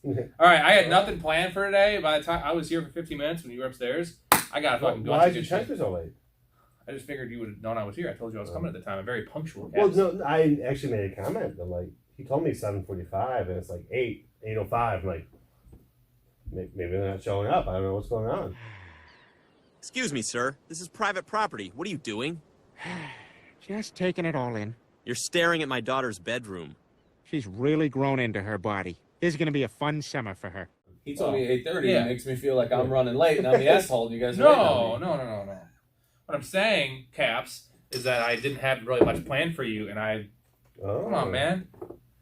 All right, I had nothing planned for today. By the time I was here for 15 minutes when you were upstairs, I got to fucking go. Why did you text me so late? I just figured you would have known I was here. I told you I was coming at the time. I'm very punctual. Well, no, I actually made a comment. I'm like, he told me 7:45, and it's like 8:05. I'm like, maybe they're not showing up. I don't know what's going on. Excuse me, sir. This is private property. What are you doing? Just taking it all in. You're staring at my daughter's bedroom. She's really grown into her body. This is going to be a fun summer for her. He told me 8:30. Yeah. It makes me feel like I'm running late and I'm the asshole and you guys are No. What I'm saying, Caps, is that I didn't have really much planned for you, and come on, man.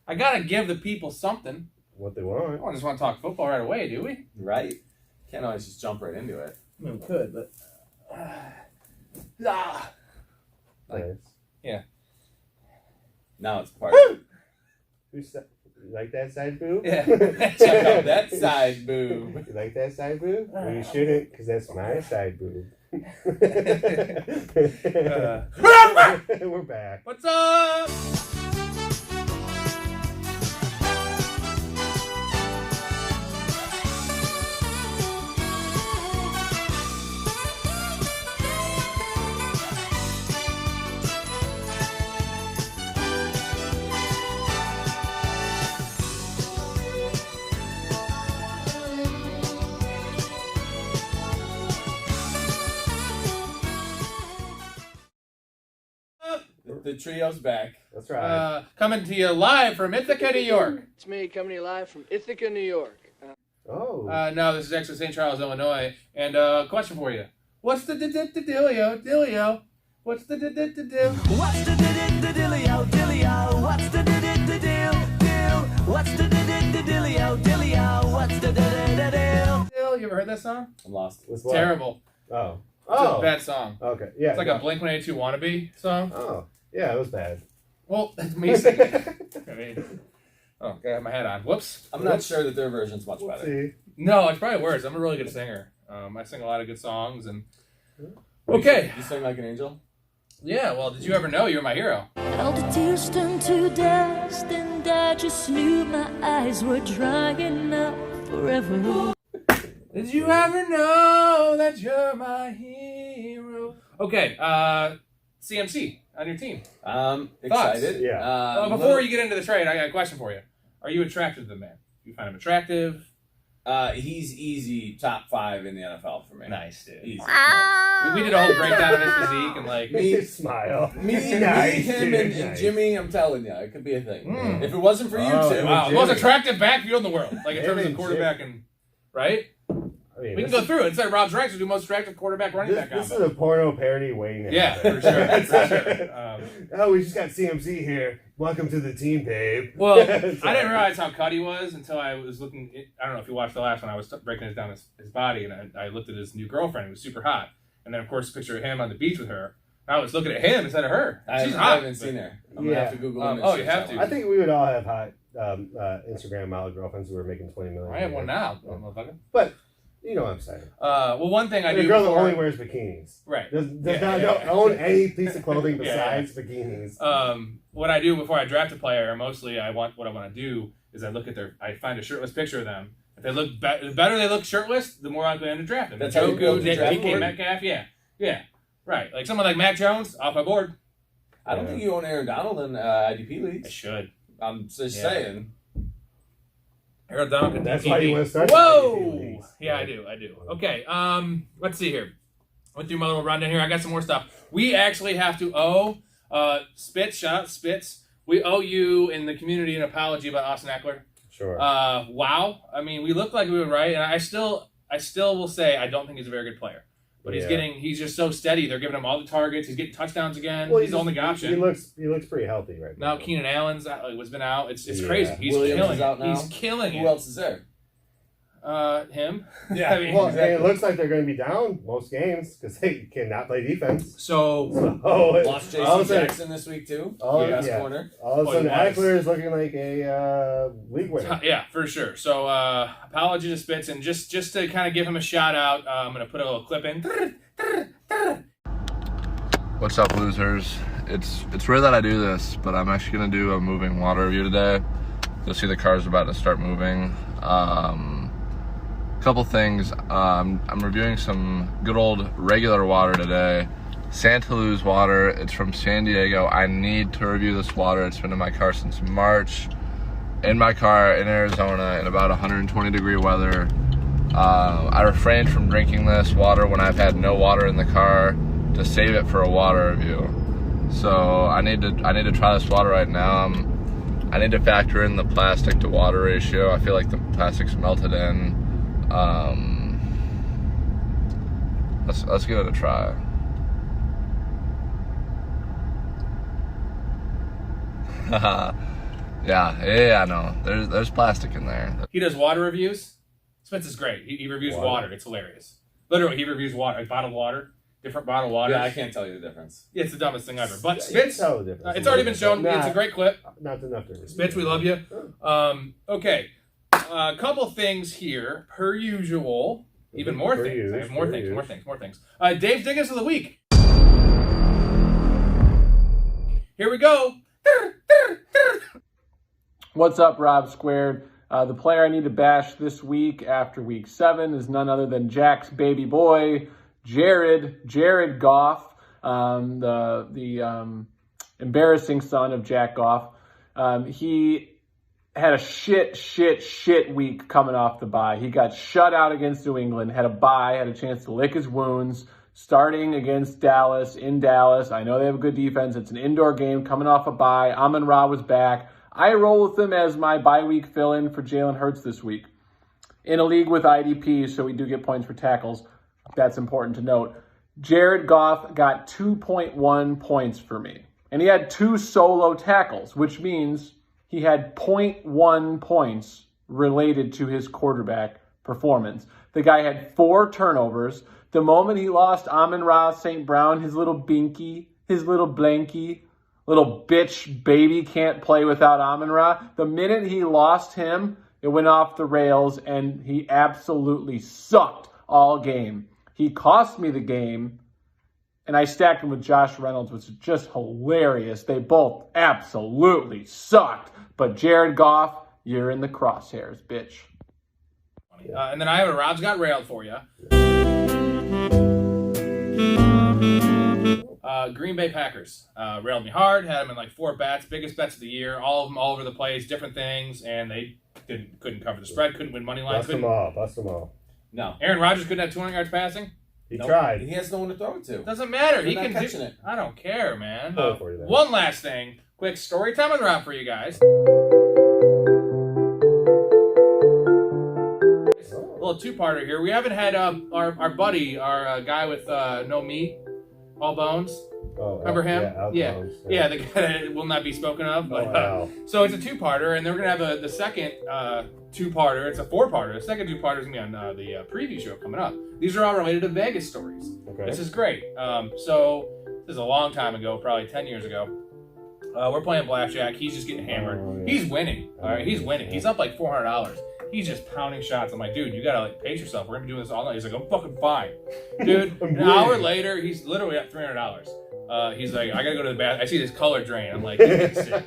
I got to give the people something. What they want. I don't just want to talk football right away, do we? Right? Can't always just jump right into it. I mean, we could, but... Nice. Yeah. Now it's part. You like that side boob? Yeah. Check out that side boob. You like that side boob? Well, you shouldn't, because that's my side boob. We're back. What's up? The trio's back. That's right. Coming to you live from Ithaca, New York. It's me coming to you live from Ithaca, New York. No, this is actually St. Charles, Illinois. And question for you. What's the dealio? What's the deal? What's the dealio, dealio? What's the deal? What's the dealio? What's the deal? You ever heard that song? I'm lost. It's terrible. Oh. It's a bad song. Okay. Yeah. It's like a Blink-182 wannabe song. Oh. Yeah, it was bad. Well, that's me singing it. I mean, I have my hat on. Whoops. I'm not sure that their version's much better. See? No, it's probably worse. I'm a really good singer. I sing a lot of good songs. And okay. You sing like an angel? Yeah, well, did you ever know you were my hero? All the tears turned to dust, and I just knew my eyes were drying up forever. Did you ever know that you're my hero? Okay, CMC on your team. Excited. Yeah. Before you get into the trade, I got a question for you. Are you attracted to the man? Do you find him attractive? He's easy top 5 in the NFL for me. Nice, dude. Easy. We did a whole breakdown of his physique and like... Me smile. Me, Nice, him, dude, and nice. Jimmy, I'm telling you, it could be a thing. If it wasn't for you two... Wow, Jimmy. most attractive backfield in the world. Like in terms of Jimmy, quarterback and... Right? I mean, We can go through it. Instead of Rob's ranks, we'll do most attractive quarterback running back This is combo. a porno parody waiting. Yeah, for sure. Oh, we just got CMC here. Welcome to the team, babe. Well, I didn't realize how cut he was until I was looking. I don't know if you watched the last one. I was breaking down his body, and I looked at his new girlfriend, who was super hot. And then, of course, a picture of him on the beach with her. I was looking at him instead of her. She's hot. I haven't seen her. I'm going to have to Google him. Oh, you have to. I think we would all have hot Instagram model girlfriends who are making $20 million. I have one now, motherfucker. But you know what I'm saying. Well, one thing I And do. a girl before, that only wears bikinis. Right. Does not own any piece of clothing besides bikinis. What I do before I draft a player, mostly what I want to do is I find a shirtless picture of them. If they look the better they look shirtless, the more likely I am to draft them. That's how you build the draft DK board? Metcalf, yeah, right. Like someone like Mac Jones off my board. I don't think you own Aaron Donald in IDP I leagues. should. I'm just saying. Aaron Donald. That's why you want to start. Whoa! Yeah, I do. Okay. Let's see here. Went through my little rundown here. I got some more stuff. We actually have to owe Spitz. Shout out Spitz. We owe you in the community an apology about Austin Ekeler. Sure. Wow. I mean, we looked like we were right, and I still will say I don't think he's a very good player. But he's just so steady. They're giving him all the targets. He's getting touchdowns again. Well, he's the only option. He looks pretty healthy right now. Now Keenan Allen's been out. It's crazy. He's Williams killing is out it. now. He's killing it. Who else is there? Him. Yeah. I mean, Well, and it looks like they're going to be down most games because they cannot play defense. so Lost all of a J.C. sudden- Jackson this week, too. Yeah. Corner. All of a Oh, sudden, he was. Ekeler is looking like a league winner. yeah, for sure. So apology to Spitz, and just to kind of give him a shout out, I'm gonna put a little clip in. What's up, losers? It's rare that I do this, but I'm actually gonna do a moving water review today. You'll see the car's about to start moving. Couple things. I'm reviewing some good old regular water today. Santa Luz water. It's from San Diego. I need to review this water. It's been in my car since March. In my car in Arizona in about 120 degree weather. I refrained from drinking this water when I've had no water in the car to save it for a water review. So I need to try this water right now. I need to factor in the plastic to water ratio. I feel like the plastic's melted in. Let's give it a try. yeah, no. There's plastic in there. He does water reviews. Spence is great. He reviews water. It's hilarious. Literally, he reviews water, like bottled water, different bottled water. Yeah, I can't tell you the difference. Yeah, it's the dumbest thing ever. But Spence, it's already been shown. It's a great clip. Not enough to Spence, we love you. Okay, a couple things here, per usual. Even more things. I have more things. Dave's Diggins of the Week. Here we go. What's up, Rob Squared? The player I need to bash this week after week 7 is none other than Jack's baby boy, Jared Goff, the embarrassing son of Jack Goff. He had a shit week coming off the bye. He got shut out against New England, had a bye, had a chance to lick his wounds, starting against Dallas, in Dallas. I know they have a good defense. It's an indoor game coming off a bye. Amon-Ra was back. I roll with him as my bye week fill-in for Jalen Hurts this week. In a league with IDPs, so we do get points for tackles. That's important to note. Jared Goff got 2.1 points for me. And he had 2 solo tackles, which means he had 0.1 points related to his quarterback performance. The guy had 4 turnovers. The moment he lost Amon-Ra St. Brown, his little binky, his little blanky, little bitch baby can't play without Amon-Ra. The minute he lost him, it went off the rails, and he absolutely sucked all game. He cost me the game, and I stacked him with Josh Reynolds, which is just hilarious. They both absolutely sucked. But Jared Goff, you're in the crosshairs, bitch. And then I have a Rob's Got Railed for you. Green Bay Packers railed me hard, had them in like 4 bets, biggest bets of the year, all of them all over the place, different things, and they couldn't cover the spread, couldn't win money lines. Bust them all. No. Aaron Rodgers couldn't have 200 yards passing? He tried. He has no one to throw it to. Doesn't matter. They're He not can catching do it. I don't care, man. For you, One last thing. Quick story time on the round for you guys. A little two-parter here. We haven't had our buddy, our guy with no meat, all bones. Oh, remember him? Yeah, the guy that will not be spoken of. But, wow. So it's a two-parter, and they're going to have the second two-parter. It's a 4-parter. The second two-parter is going to be on the preview show coming up. These are all related to Vegas stories. Okay. This is great. So this is a long time ago, probably 10 years ago. We're playing blackjack. He's just getting hammered. Oh, yeah. He's winning. All right, he's winning. He's up like $400. He's just pounding shots. I'm like, dude, you gotta like pace yourself. We're gonna be doing this all night. He's like, I'm fucking fine, dude. An hour later, he's literally at $300. He's like, I gotta go to the bathroom. I see this color drain. I'm like, he's getting sick.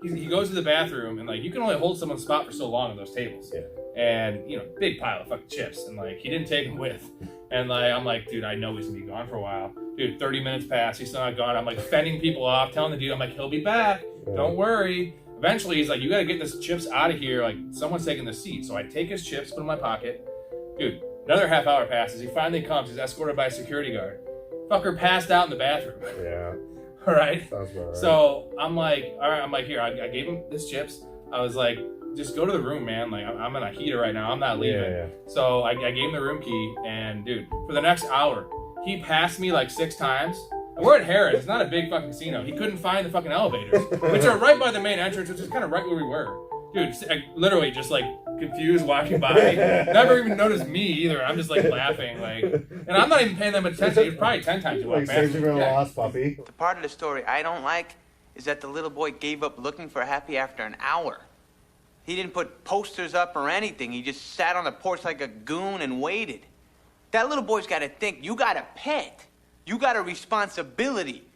He goes to the bathroom, and like, you can only hold someone's spot for so long on those tables. Yeah. And you know, big pile of fucking chips, and like, he didn't take them with. And like, I'm like, dude, I know he's gonna be gone for a while. Dude, 30 minutes passed. He's still not gone. I'm like fending people off, telling the dude, I'm like, he'll be back. Yeah. Don't worry. Eventually, he's like, you gotta get this chips out of here. Like, someone's taking the seat. So I take his chips, put them in my pocket. Dude, another half hour passes. He finally comes. He's escorted by a security guard. Fucker passed out in the bathroom. Yeah. All right. Sounds about right. So I'm like, all right. I'm like, here. I gave him this chips. I was like, just go to the room, man. Like, I'm in a heater right now. I'm not leaving. Yeah. So I gave him the room key, and dude, for the next hour, he passed me like 6 times. And we're at Harris. It's not a big fucking casino. He couldn't find the fucking elevators, which are right by the main entrance, which is kind of right where we were. Dude, literally just like confused walking by. Never even noticed me either. I'm just like laughing, like, and I'm not even paying them attention. It was probably 10 times you walk like past. Savior lost puppy. The part of the story I don't like is that the little boy gave up looking for Happy after an hour. He didn't put posters up or anything. He just sat on the porch like a goon and waited. That little boy's got to think, you got a pet. You got a responsibility.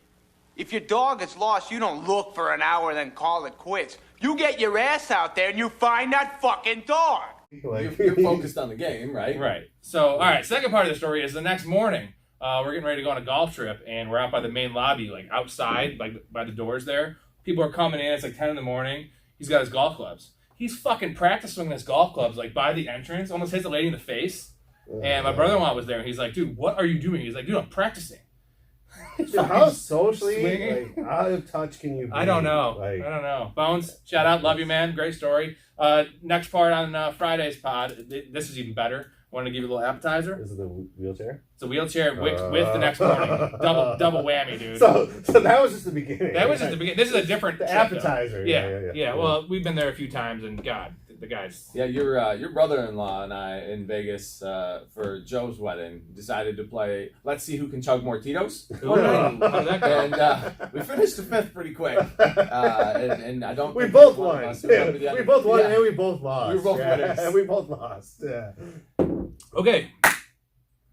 If your dog is lost, you don't look for an hour and then call it quits. You get your ass out there and you find that fucking dog. You're focused on the game, right? Right. So, all right, second part of the story is the next morning, we're getting ready to go on a golf trip, and we're out by the main lobby, like outside, like by the doors there. People are coming in. It's like 10 in the morning. He's got his golf clubs. He's fucking practice swinging his golf clubs, like by the entrance, almost hits the lady in the face. And my brother-in-law was there, and he's like, dude, what are you doing? He's like, dude, I'm practicing. So how socially out of touch can you be? I don't know. Bones, shout out, love you, man. Great story. Next part on Friday's pod. This is even better. Want to give you a little appetizer? Is it the wheelchair? It's a wheelchair with the next morning. Double whammy, dude. So that was just the beginning. That was just the beginning. This is a different trip, appetizer. Yeah. Well, we've been there a few times, and God, the guys. Yeah, your brother-in-law and I in Vegas for Joe's wedding decided to play Let's See Who Can Chug More Tito's. How did that go? And we finished the fifth pretty quick. And I don't. We both won. We both won, and we both lost. We were both winners. And we both lost. Yeah. Okay.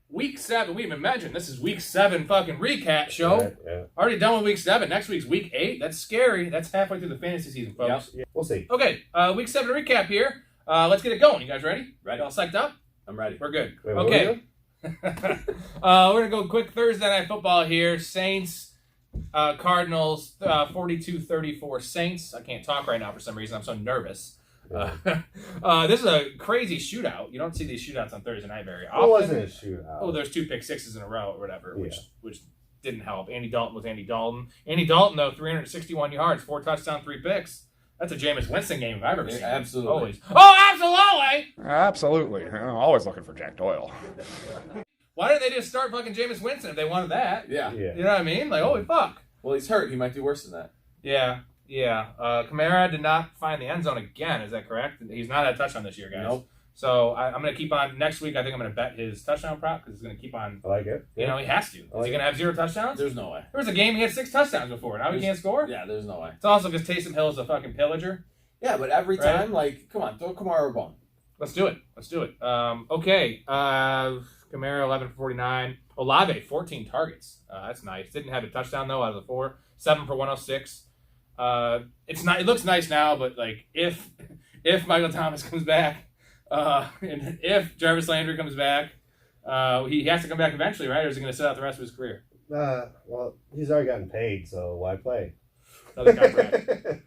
Week 7. We imagine this is week 7 fucking recap show. Yeah. Already done with week 7. Next week's week 8. That's scary. That's halfway through the fantasy season, folks. Yeah. We'll see. Okay. Week 7 recap here. Let's get it going. You guys ready? Ready. All psyched up? I'm ready. We're good. Wait, okay. We're going to go quick Thursday Night Football here. Saints, Cardinals, 42-34 Saints. I can't talk right now for some reason. I'm so nervous. This is a crazy shootout. You don't see these shootouts on Thursday night very often. It wasn't a shootout. Oh, there's 2 pick sixes in a row or whatever, which didn't help. Andy Dalton was Andy Dalton. Andy Dalton, though, 361 yards, 4 touchdowns, 3 picks. That's a Jameis Winston game if I've ever seen. Absolutely. Always. Oh, absolutely! Absolutely. I'm always looking for Jack Doyle. Why didn't they just start fucking Jameis Winston if they wanted that? Yeah. You know what I mean? Like, holy fuck. Well, he's hurt. He might do worse than that. Yeah. Kamara did not find the end zone again. Is that correct? He's not had a touchdown this year, guys. Nope. So I'm going to keep on next week. I think I'm going to bet his touchdown prop because he's going to keep on. I like it. You know, he has to. Is he going to have 0 touchdowns? There's no way. There was a game he had 6 touchdowns before. Now he can't score? Yeah, there's no way. It's also because Taysom Hill is a fucking pillager. Yeah, but every time, like, come on, throw Kamara a bone. Let's do it. Okay. Kamara, 11 for 49. Olave, 14 targets. That's nice. Didn't have a touchdown, though, out of the 4. 7 for 106. It looks nice now, but like if Michael Thomas comes back, and if Jarvis Landry comes back, he has to come back eventually, right? Or is he going to sit out the rest of his career? Well, he's already gotten paid, so why play? Another contract.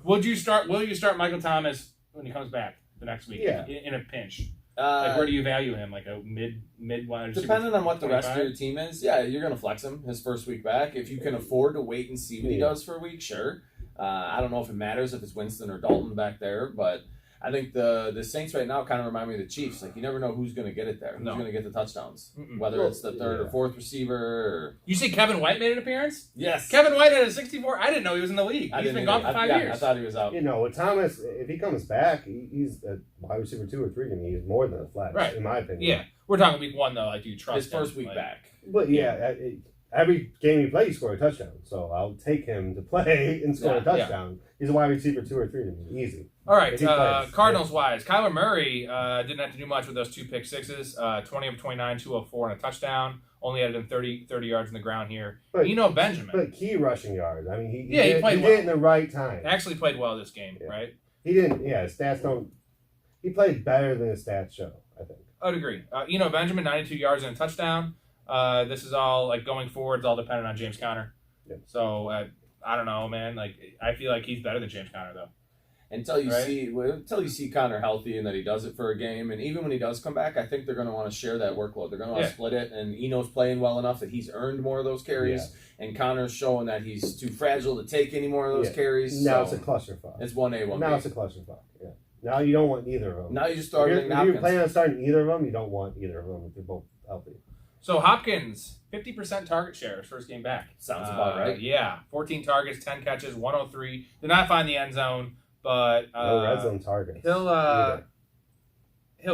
Will you start Michael Thomas when he comes back the next week? Yeah. In a pinch. Like where do you value him? Like a mid wide receiver? Depending on what the rest of 25? your team is, yeah, you're going to flex him his first week back. If you can afford to wait and see what he does for a week, sure. I don't know if it matters if it's Winston or Dalton back there, but I think the Saints right now kind of remind me of the Chiefs. Like, you never know who's going to get it there. Who's going to get the touchdowns. Whether it's the third or fourth receiver. Or... You see Kevin White made an appearance? Yes. Kevin White had a 64. I didn't know he was in the league. He's been gone for 5 years. I thought he was out. You know, with Thomas, if he comes back, he's a wide receiver 2 or 3, and he's more than a flex, right? In my opinion. Yeah. We're talking week 1, though. Like, do you trust his first him? week back? But every game he plays, he scored a touchdown. So I'll take him to play and score a touchdown. He's a wide receiver 2 or 3 to me. Easy. All right. Cardinals-wise, Kyler Murray didn't have to do much with those 2 pick sixes. 20 of 29, 204, and a touchdown. Only added in 30 yards in the ground here. But, Benjamin. But key rushing yards. I mean, he played well. He did it in the right time. Actually played well this game, right? He didn't, his stats don't... He played better than his stats show, I think. I would agree. Benjamin, 92 yards and a touchdown. This is all, like, going forward, it's all dependent on James Conner. Yeah. So, I don't know, man. Like, I feel like he's better than James Conner, though. Until you see Connor healthy and that he does it for a game, and even when he does come back, I think they're going to want to share that workload. They're going to want to split it, and Eno's playing well enough that he's earned more of those carries, and Connor's showing that he's too fragile to take any more of those carries. Now it's a clusterfuck. It's 1A, 1B. Now it's a clusterfuck, yeah. Now you don't want either of them. Now you just start if you're planning on starting either of them, you don't want either of them if they're both healthy. So Hopkins, 50% target share his first game back. Sounds about right. Yeah, 14 targets, 10 catches, 103. Did not find the end zone. But no red zone targets. He'll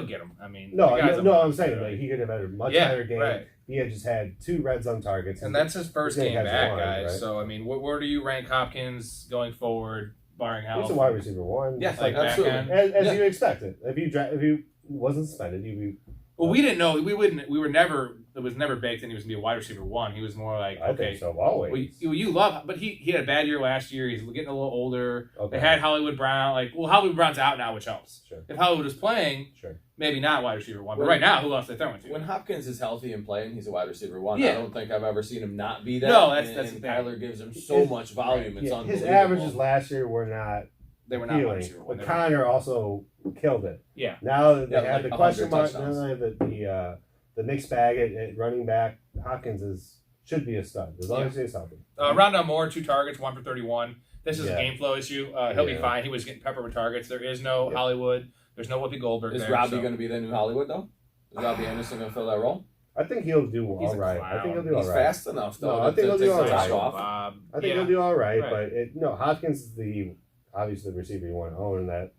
get him. I mean, I'm saying like he could have had a much better game. Right. He had just had 2 red zone targets, and that's his first game back, guys. Right? So I mean, where do you rank Hopkins going forward, barring health? He's a wide receiver 1. Yes, like absolutely. As you expected. If he wasn't suspended, he'd be Well, we didn't know. We were never. It was never baked in. He was gonna be a wide receiver 1. He was more like, I think so always. Well, you love, but he had a bad year last year. He's getting a little older. Okay. They had Hollywood Brown. Hollywood Brown's out now, which helps. Sure. If Hollywood was playing, maybe not wide receiver 1. But right now, who else they throwing to? When Hopkins is healthy and playing, he's a wide receiver 1. Yeah. I don't think I've ever seen him not be that. No, that's and the thing. Kyler gives him so much volume. It's unbelievable. His averages last year were not. They were not wide receiver 1. But Connor also killed it. Yeah. Now that they have like the question mark, touchdowns. now they have the mixed bag at running back, Hopkins should be a stud as long as he's healthy. Rondell Moore, 2 targets, 1 for 31. This is a Yeah. game flow issue. He'll be fine. He was getting peppered with targets. There is no Hollywood. There's no Whoopi Goldberg. Is there, Robbie going to be the new Hollywood though? Is Robbie Anderson going to fill that role? I think he'll do He's all a right. clown. I think he'll do all He's right. fast enough though. No, I think he'll do all right. Off. I think he'll do all right, Right. but Hopkins is obviously the receiver you want to own in that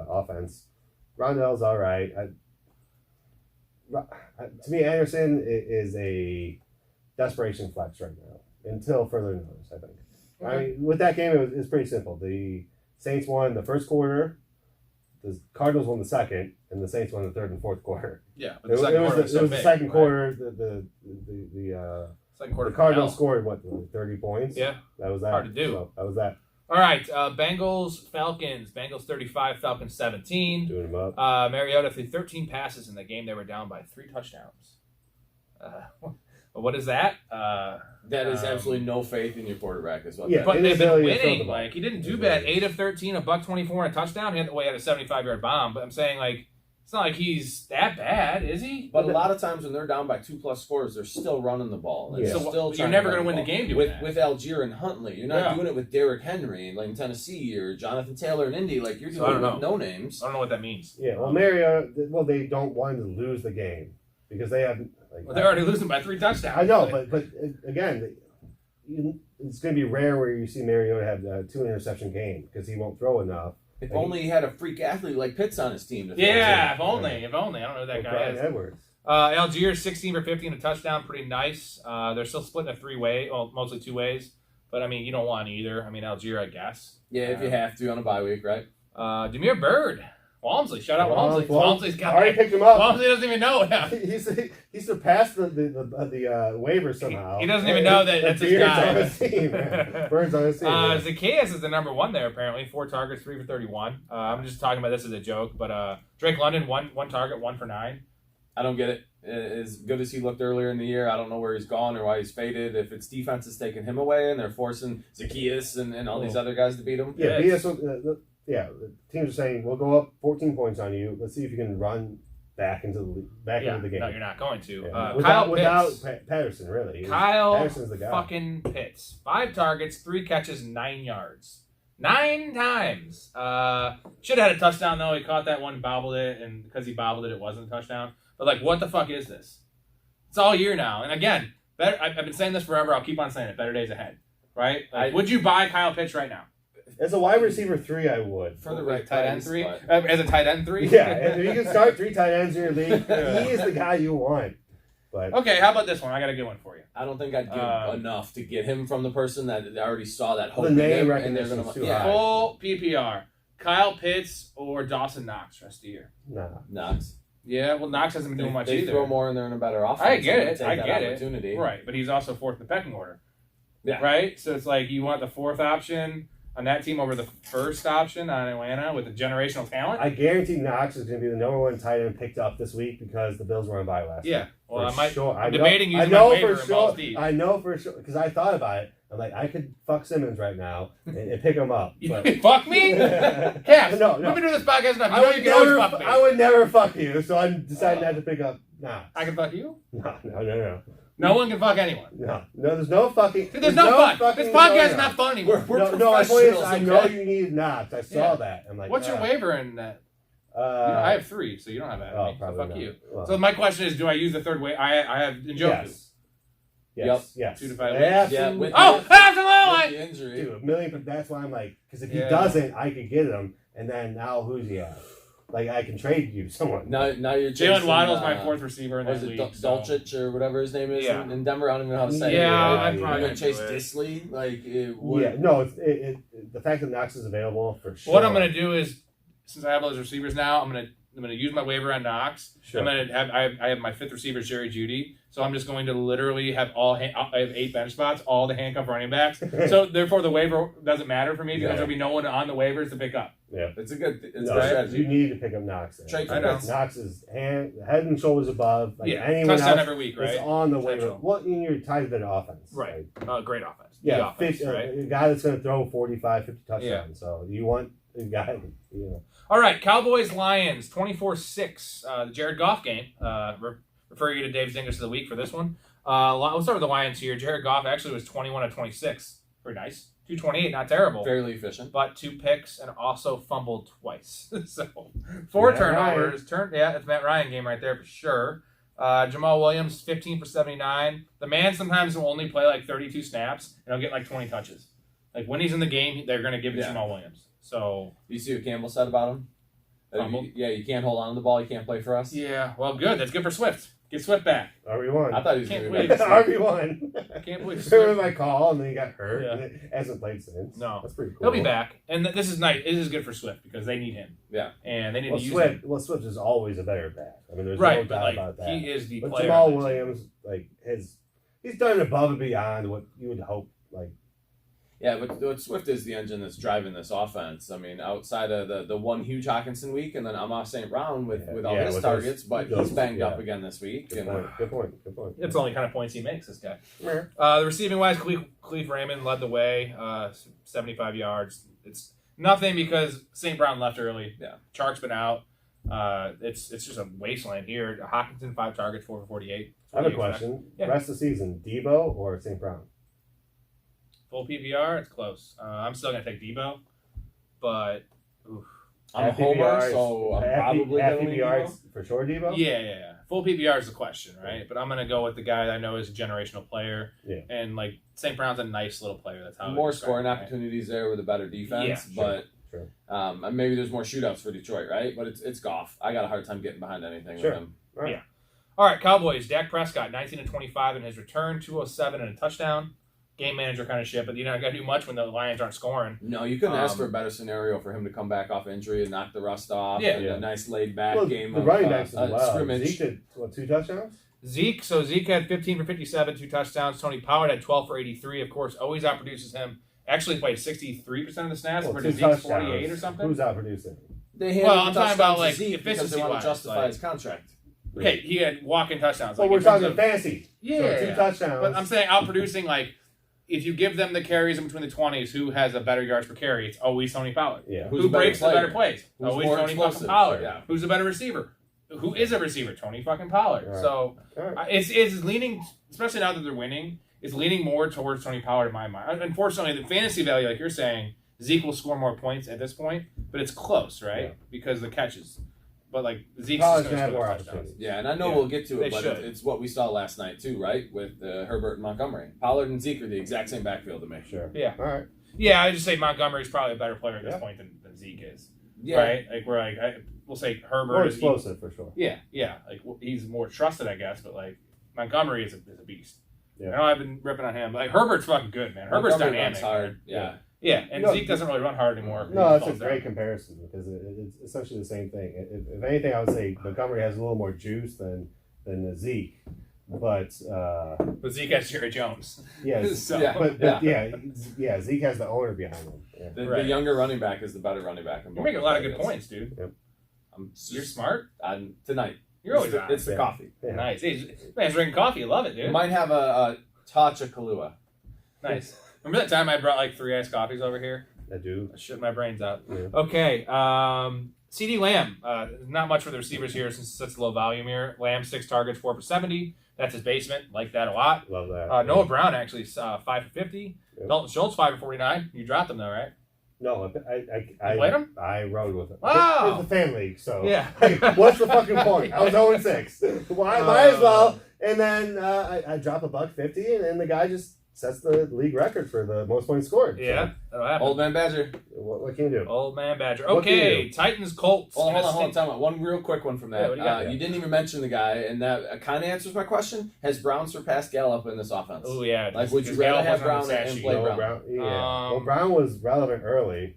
offense. Rondell's all right. To me, Anderson is a desperation flex right now until further notice. I think. I mean, with that game, it was pretty simple. The Saints won the first quarter. The Cardinals won the second, and the Saints won the third and fourth quarter. Yeah, but it the second quarter was the second quarter. Second quarter. The Cardinals scored 30 points. Yeah, that was that. Hard to do. So that was that. All right, Bengals, Falcons. Bengals 35, Falcons 17. Doing them up. Mariota threw 13 passes in the game. They were down by 3 touchdowns. What is that? That is absolutely no faith in your quarterback as well. Yeah, But they've been inability to throw the winning. ball. Like, he didn't do bad. 8 of 13, $124 and a touchdown. He had a 75-yard bomb. But I'm saying, like, it's not like he's that bad, is he? But a lot of times when they're down by 2+ scores, they're still running the ball. They're So still you're trying never run going to win the ball. game doing that. With Algier and Huntley. You're not doing it with Derrick Henry like in Tennessee or Jonathan Taylor in Indy. Like you're doing it with no names. I don't know what that means. Yeah, well, Mariota. Well, they don't want to lose the game because they have. Well, they're already losing by 3 touchdowns. I know, but again, it's going to be rare where you see Mariota have a 2 interception game because he won't throw enough. If only he had a freak athlete like Pitts on his team. If only. I don't know who that guy Brian is. Edwards. Algier 16 for 50 and a touchdown, pretty nice. They're still splitting it 3 ways, well, mostly 2 ways. But I mean, you don't want either. I mean, Algier, I guess. Yeah, if you have to on a bye week, right? Demir Bird, Walmsley. Shout out Walmsley. Walmsley's got. I already picked him up. Walmsley doesn't even know now. He surpassed the waivers somehow. He doesn't even know that that's his Beard's guy. on his team. Man. Bird's on his team. Zacchaeus is the number 1 there apparently. 4 targets, 3 for 31. I'm just talking about this as a joke, but Drake London 1 target, 1 for 9. I don't get it. As good as he looked earlier in the year, I don't know where he's gone or why he's faded. If it's defense is taking him away and they're forcing Zacchaeus and all these other guys to beat him. Yeah, the teams are saying we'll go up 14 points on you. Let's see if you can run back into the game. No, you're not going to. Yeah. Kyle Pitts. Without Patterson, really. Kyle Patterson's the guy. fucking Pitts. 5 targets, 3 catches, 9 yards. 9 times. Should have had a touchdown, though. He caught that one, bobbled it, and because he bobbled it, it wasn't a touchdown. But, like, what the fuck is this? It's all year now. And, again, I've been saying this forever. I'll keep on saying it. Better days ahead. Right? Like, would you buy Kyle Pitts right now? As a wide receiver 3, I would. For the right tight end price, 3? but- As a tight end 3? Yeah, if you can start 3 tight ends in your league, he is the guy you want. But Okay, how about this one? I got a good one for you. I don't think I'd give enough to get him from the person that already saw that hope The in name him, and they're recognition's going too to high. Full PPR. Kyle Pitts or Dawson Knox rest of the year? nah. Knox. Yeah, well, Knox hasn't been doing much They either. throw more and they're in a better offense. I get and it. take I that get it. opportunity. Right, but he's also 4th in the pecking order. Yeah. Right? So it's like you want the 4th option on that team over the 1st option on Atlanta with the generational talent? I guarantee Knox is going to be the number 1 tight end picked up this week because the Bills were on bye last week. Yeah. Well, For I might. sure. I'm know- debating using I know my waiver for in balls sure. deep. I know for sure because I thought about it. I'm like, I could fuck Simmons right now and pick him up. You But fuck me? Caps, No. we've been doing this podcast enough. You I know would you can always never. fuck me. I would never fuck you, so I decided not to pick up Knox. I can fuck you? No. No one can fuck anyone. No, there's no fucking. See, there's no fun. fucking This podcast going is not on. fun anymore. No, my point is, professionals, I know okay? you need Knox. I saw that. I'm like, What's your waiver in that? I have 3, so you don't have that. Oh, So probably fuck not. you. Well, So my question is, do I use the 3rd waiver? I have Njoku. Yes. 2 to 5 Yeah, weeks. Yeah, with Absolutely! the injury. Dude, a million. But that's why I'm like, because if he Yeah. doesn't, I could get him, and then now who's he at? Like I can trade you someone. Now you're Jalen chasing, Waddle's my 4th receiver in What is that it, league. so- Dulcich or whatever his name is Yeah. in Denver? I don't even know how to say it. Yeah, I'm I'm You're probably going to chase gonna do it. Disley? Like, it would. Yeah, no. The fact that Knox is available for sure. What I'm going to do is, since I have those receivers now, I'm going to I'm going to use my waiver on Knox. Sure. I have my fifth receiver, Jerry Jeudy. So I'm just going to literally have I have 8 bench spots, all the handcuff running backs. So therefore, the waiver doesn't matter for me because there'll be no one on the waivers to pick up. Yeah, it's a good strategy. You need to pick up Knox. I know. Knox is head and shoulders above. Like anyone touchdown else every week, right? It's on the waiver. What in your tied to the offense, right? Great offense. Yeah, offense, right? A guy that's going to throw 45, 50 touchdowns. So you want a guy, All right, Cowboys Lions 24-6. The Jared Goff game. Refer you to Dave Zingas of the week for this one. We'll start with the Lions here. Jared Goff actually was 21 of 26. Pretty nice. 228, not terrible. Fairly efficient. But 2 picks and also fumbled twice. So 4 turnovers. It's Matt Ryan game right there for sure. Jamal Williams, 15 for 79. The man sometimes will only play like 32 snaps and he'll get like 20 touches. Like when he's in the game, they're going to give it to Jamal Williams. So you see what Campbell said about him? You can't hold on to the ball. You can't play for us. Yeah, well, good. That's good for Swift. Get Swift back. RB1. I thought he was going to be RB1. I can't believe Swift was my call, and then he got hurt. Yeah. And hasn't played since. No, that's pretty cool. He'll be back, and this is nice. This is good for Swift because they need him. Yeah, and they need to use Swift. him. Well, Swift is always a better back. I mean, there's right, no doubt about that. He is the but player. Jamal Williams, like he's done above and beyond what you would hope. Like. Yeah, but Swift is the engine that's driving this offense. I mean, outside of the one huge Hawkinson week, and then Amon St. Brown with all his targets, but he's banged up again this week. Good point. It's the only kind of points he makes, this guy. The receiving wise, Cleve Raymond led the way, 75 yards. It's nothing because St. Brown left early. Yeah, Chark's been out. It's just a wasteland here. Hawkinson 5 targets, 4 for 48. I have a question. Yeah. Rest of the season, Debo or St. Brown? Full PPR, it's close. I'm still going to take Debo, but I'm a homer, so I'm probably half going to PPR for sure, Debo? Yeah. Full PPR is the question, right? But I'm going to go with the guy that I know is a generational player. Yeah. And, like, St. Brown's a nice little player. That's how more scoring opportunities there with a better defense, but maybe there's more shootouts for Detroit, right? But it's Goff. I got a hard time getting behind anything with him. Right. Yeah. All right, Cowboys. Dak Prescott, 19 of 25 in his return, 207 and a touchdown. Game manager kind of shit, but you're not going to do much when the Lions aren't scoring. No, you couldn't ask for a better scenario for him to come back off injury and knock the rust off. And a nice laid-back game the of running backs as well. scrimmage. Zeke did, 2 touchdowns? Zeke had 15 for 57, 2 touchdowns. Tony Pollard had 12 for 83. Of course, always outproduces him. Actually played 63% of the snaps for Zeke's 48 or something. Who's outproducing? I'm talking about like because they want to justify his contract. Okay, he had walk-in touchdowns. Well, we're talking fantasy. Yeah. So 2 touchdowns. But I'm saying outproducing, like, if you give them the carries in between the 20s, who has a better yards per carry? It's always Tony Pollard. Yeah. Who breaks the better plays? Who's always more Tony fucking explosive? Pollard. Yeah. Who's a better receiver? Who is a receiver? Tony fucking Pollard. Right. So Right. it's leaning, especially now that they're winning, it's leaning more towards Tony Pollard in my mind. Unfortunately, the fantasy value, like you're saying, Zeke will score more points at this point, but it's close, right? Yeah. Because of the catches. But like Zeke's Pollard's going to gonna have score more touchdowns. opportunities. Yeah, and I know we'll get to They it, but should. it's what we saw last night too, right? With Herbert and Montgomery. Pollard and Zeke are the exact same backfield to me. Sure. Yeah. All right. Yeah, I just say Montgomery's probably a better player at this point than Zeke is. Yeah. Right? Like we're like we'll say Herbert More is explosive for sure. Yeah. Like he's more trusted, I guess, but like Montgomery is a beast. Yeah. I know I've been ripping on him, but like Herbert's fucking good, man. Herbert's Montgomery dynamic. runs hard. Man. Yeah. Yeah, and No, Zeke doesn't really run hard anymore. No, He that's a falls great down. comparison because it's essentially the same thing. If anything, I would say Montgomery has a little more juice than Zeke, but Zeke has Jerry Jones. Yeah, So, yeah, Zeke has the owner behind him. Yeah. The younger running back is the better running back. You're making a lot of good points, dude. Yep. You're smart. Tonight. You're always it's the coffee. Yeah. Nice. Hey, man's drinking coffee. You love it, dude. You might have a touch of Kahlua. Nice. Remember that time I brought like 3 iced coffees over here? I do. I shit my brains out. Yeah. Okay. CD Lamb. Not much for the receivers here since it's such low volume here. Lamb 6 targets, 4 for 70. That's his basement. Like that a lot. Love that. Noah Brown actually 5 for 50. Yep. Dalton Schultz 5 for 49. You dropped him though, right? No, I played him? I rode with it. Wow. It's a fan league, so Yeah. What's the fucking point? I was 0-6. Might as well. And then I drop $1.50, and then the guy just sets the league record for the most points scored. Yeah, that'll happen. Old man Badger. What can you do? Old man Badger. What can you Okay, do? Titans Colts. Well, hold on. Time out. One real quick one from that. Yeah, what do you got? You didn't even mention the guy, and that kind of answers my question. Has Brown surpassed Gallup in this offense? Oh yeah. Like, would you because rather Gallup have wasn't on Brown the stat and sheet. play No, Brown? Yeah. Well, Brown was relevant early,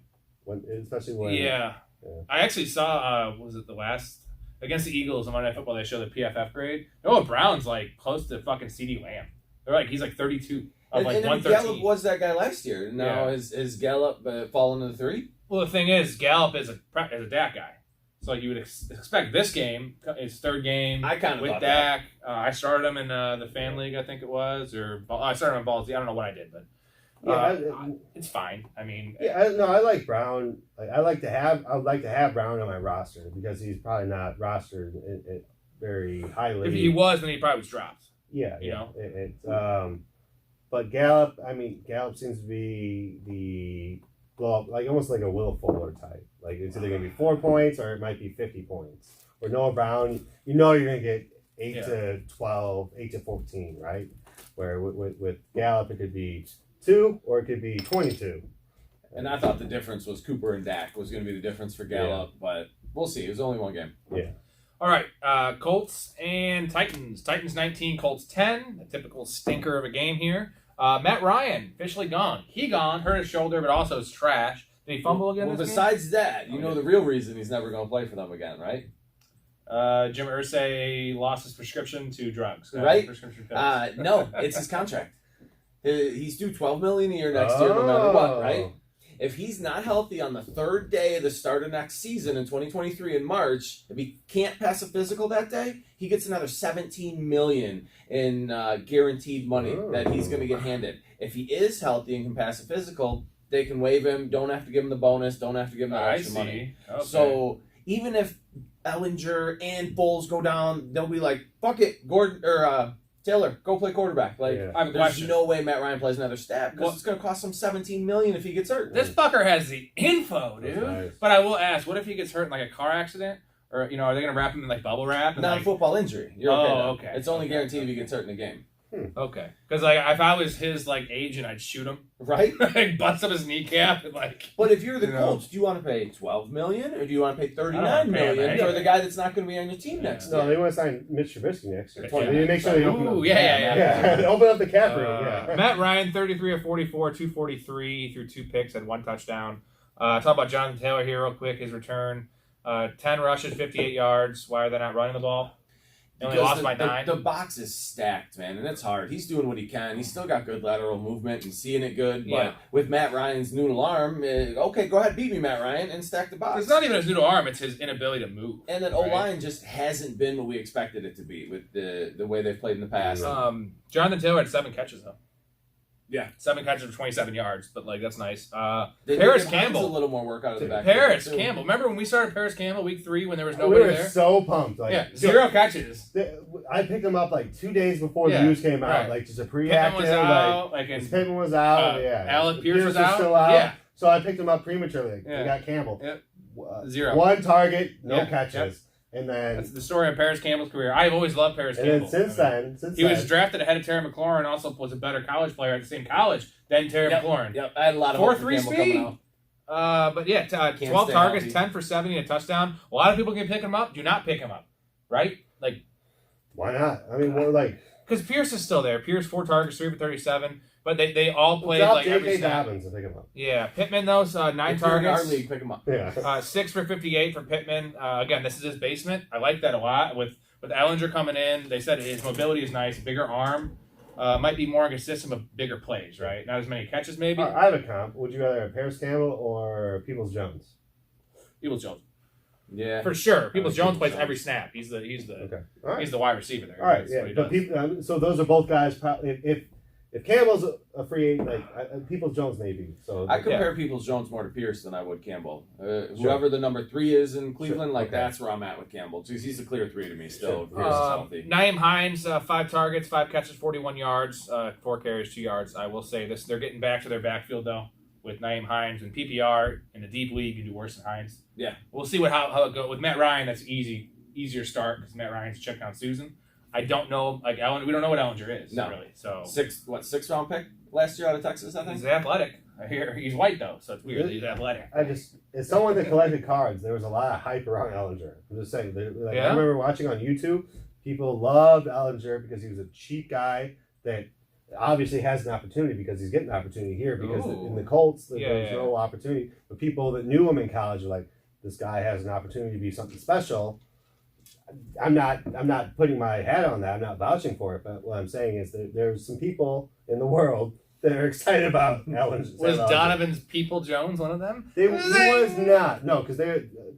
especially when. Yeah. I actually saw. Was it the last against the Eagles on Monday Night Football, they show the PFF grade. Noah Brown's like close to fucking CeeDee Lamb. They're like he's like 32 of like 113. Gallup was that guy last year. Now is Gallup fallen to the 3? Well, the thing is, Gallup is a Dak guy. So you would expect this game, his third game I kind of with Dak. I started him in the Fan League, I think it was, or I started him in Balls. I don't know what I did, but it's fine. I mean, I like Brown. Like, I would like to have Brown on my roster because he's probably not rostered very highly. if he was, then he probably was dropped. Yeah, you know. But Gallup seems to be the blow up, like almost like a Will Fuller type. Like it's either gonna be 4 points or it might be 50 points. Or Noah Brown, you're gonna get 8 to 12, 8 to 14, right? Where with Gallup it could be 2 or it could be 22. And I thought the difference was Cooper and Dak was going to be the difference for Gallup, but we'll see. It was only one game. Yeah. All right, Colts and Titans. Titans 19, Colts 10. A typical stinker of a game here. Matt Ryan, officially gone. He gone, hurt his shoulder, but also is trash. Did he fumble again? Well, this besides that, you know the real reason he's never going to play for them again, right? Jim Irsay lost his prescription to drugs. Right? Prescription pills. No, it's his contract. He's due $12 million a year next year, no matter what, right? If he's not healthy on the third day of the start of next season in 2023 in March, if he can't pass a physical that day, he gets another $17 million in guaranteed money that he's going to get handed. If he is healthy and can pass a physical, they can waive him. Don't have to give him the bonus. Don't have to give him that extra money. Okay. So even if Ellinger and Foles go down, they'll be like, "Fuck it, Gordon or Taylor, go play quarterback." Like, I have a there's question. no way Matt Ryan plays another snap because it's going to cost him $17 million if he gets hurt. This fucker has the info, dude. Nice. But I will ask, what if he gets hurt in like a car accident? Or, are they going to wrap him in like bubble wrap? And, Not like, a football injury. You're okay. Now. Okay. It's only guaranteed if he gets hurt in a game. Okay. Because like if I was his like agent, I'd shoot him. Right? Like bust up his kneecap and like. But if you're the Colts, do you want to pay $12 million or do you want to pay $39 million for the guy that's not going to be on your team next year? No, they want to sign Mitch Trubisky next year. Yeah. They need to make sure they open up. Yeah. Open up the cap room. Yeah. Matt Ryan, 33 of 44, 243 through 2 picks and 1 touchdown. Talk about Jonathan Taylor here real quick. His return, 10 rushes, 58 yards. Why are they not running the ball? They only lost by 9. The box is stacked, man, and it's hard. He's doing what he can. He's still got good lateral movement and seeing it good. But with Matt Ryan's noodle arm, okay, go ahead, beat me, Matt Ryan, and stack the box. It's not even his noodle arm; it's his inability to move. And that O-line just hasn't been what we expected it to be with the way they've played in the past. Jonathan Taylor had 7 catches though. Yeah, 7 catches for 27 yards, but like that's nice. They Paris give Campbell, a little more work out of the back. Paris Campbell. Remember when we started Paris Campbell week 3 when there was We nobody were there? so pumped. Like, 0 catches. I picked him up like 2 days before the news came out, like just a pre-active. Pittman was out. Pittman was out. Alec Pierce was out. Still out. Yeah. So I picked him up prematurely. We got Campbell. 0. 1 target, no catches. And then that's the story of Paris Campbell's career. I've always loved Paris and Campbell. Then since he was drafted ahead of Terry McLaurin, also was a better college player at the same college than Terry McLaurin. Yep, I had a lot of 4.3 speed. But yeah, 12 targets, healthy. 10 for 70, a touchdown. A lot of people can pick him up. Do not pick him up, right? Like, why not? I mean, we're like because Pierce is still there. Pierce 4 targets, 3 for 37. But they all played drop like every J.K. snap. Dobbins to pick him up. Yeah, Pittman though, 9 If you're in our targets. league, pick him up. Yeah. 6 for 58 for Pittman. Again, this is his basement. I like that a lot. With Ellinger coming in, they said his mobility is nice, bigger arm. Might be more inconsistent with bigger plays, right? Not as many catches, maybe. I have a comp. Would you rather have Paris Campbell or Peoples-Jones? Peoples-Jones. Yeah, for sure. Peoples-Jones plays Jones. every snap. He's the right. he's the wide receiver there. All right, That's what yeah. he does. So those are both guys. If Campbell's a free agent, like Peoples-Jones maybe. So I compare Peoples-Jones more to Pierce than I would Campbell. Whoever the number 3 is in Cleveland, that's where I'm at with Campbell. He's a clear 3 to me still. Pierce is healthy. Naeem Hines, 5 targets, 5 catches, 41 yards, 4 carries, 2 yards. I will say this: they're getting back to their backfield though. With Naeem Hines and PPR in the deep league, you do worse than Hines. Yeah, we'll see how it goes with Matt Ryan. That's easier start because Matt Ryan's checking out Susan. I don't know, like Ellen. We don't know what Ellinger is really. So 6th round pick last year out of Texas, I think. He's athletic. I hear he's white though, so it's weird. He's athletic. As someone that collected cards, there was a lot of hype around Ellinger. I'm just saying. I remember watching on YouTube, people loved Ellinger because he was a cheap guy that obviously has an opportunity because he's getting an opportunity here because in the Colts there's no opportunity. But people that knew him in college are like, this guy has an opportunity to be something special. I'm not putting my hat on that. I'm not vouching for it. But what I'm saying is that there's some people in the world that are excited about Allen. Was Donovan's People Jones one of them? He was not. No, because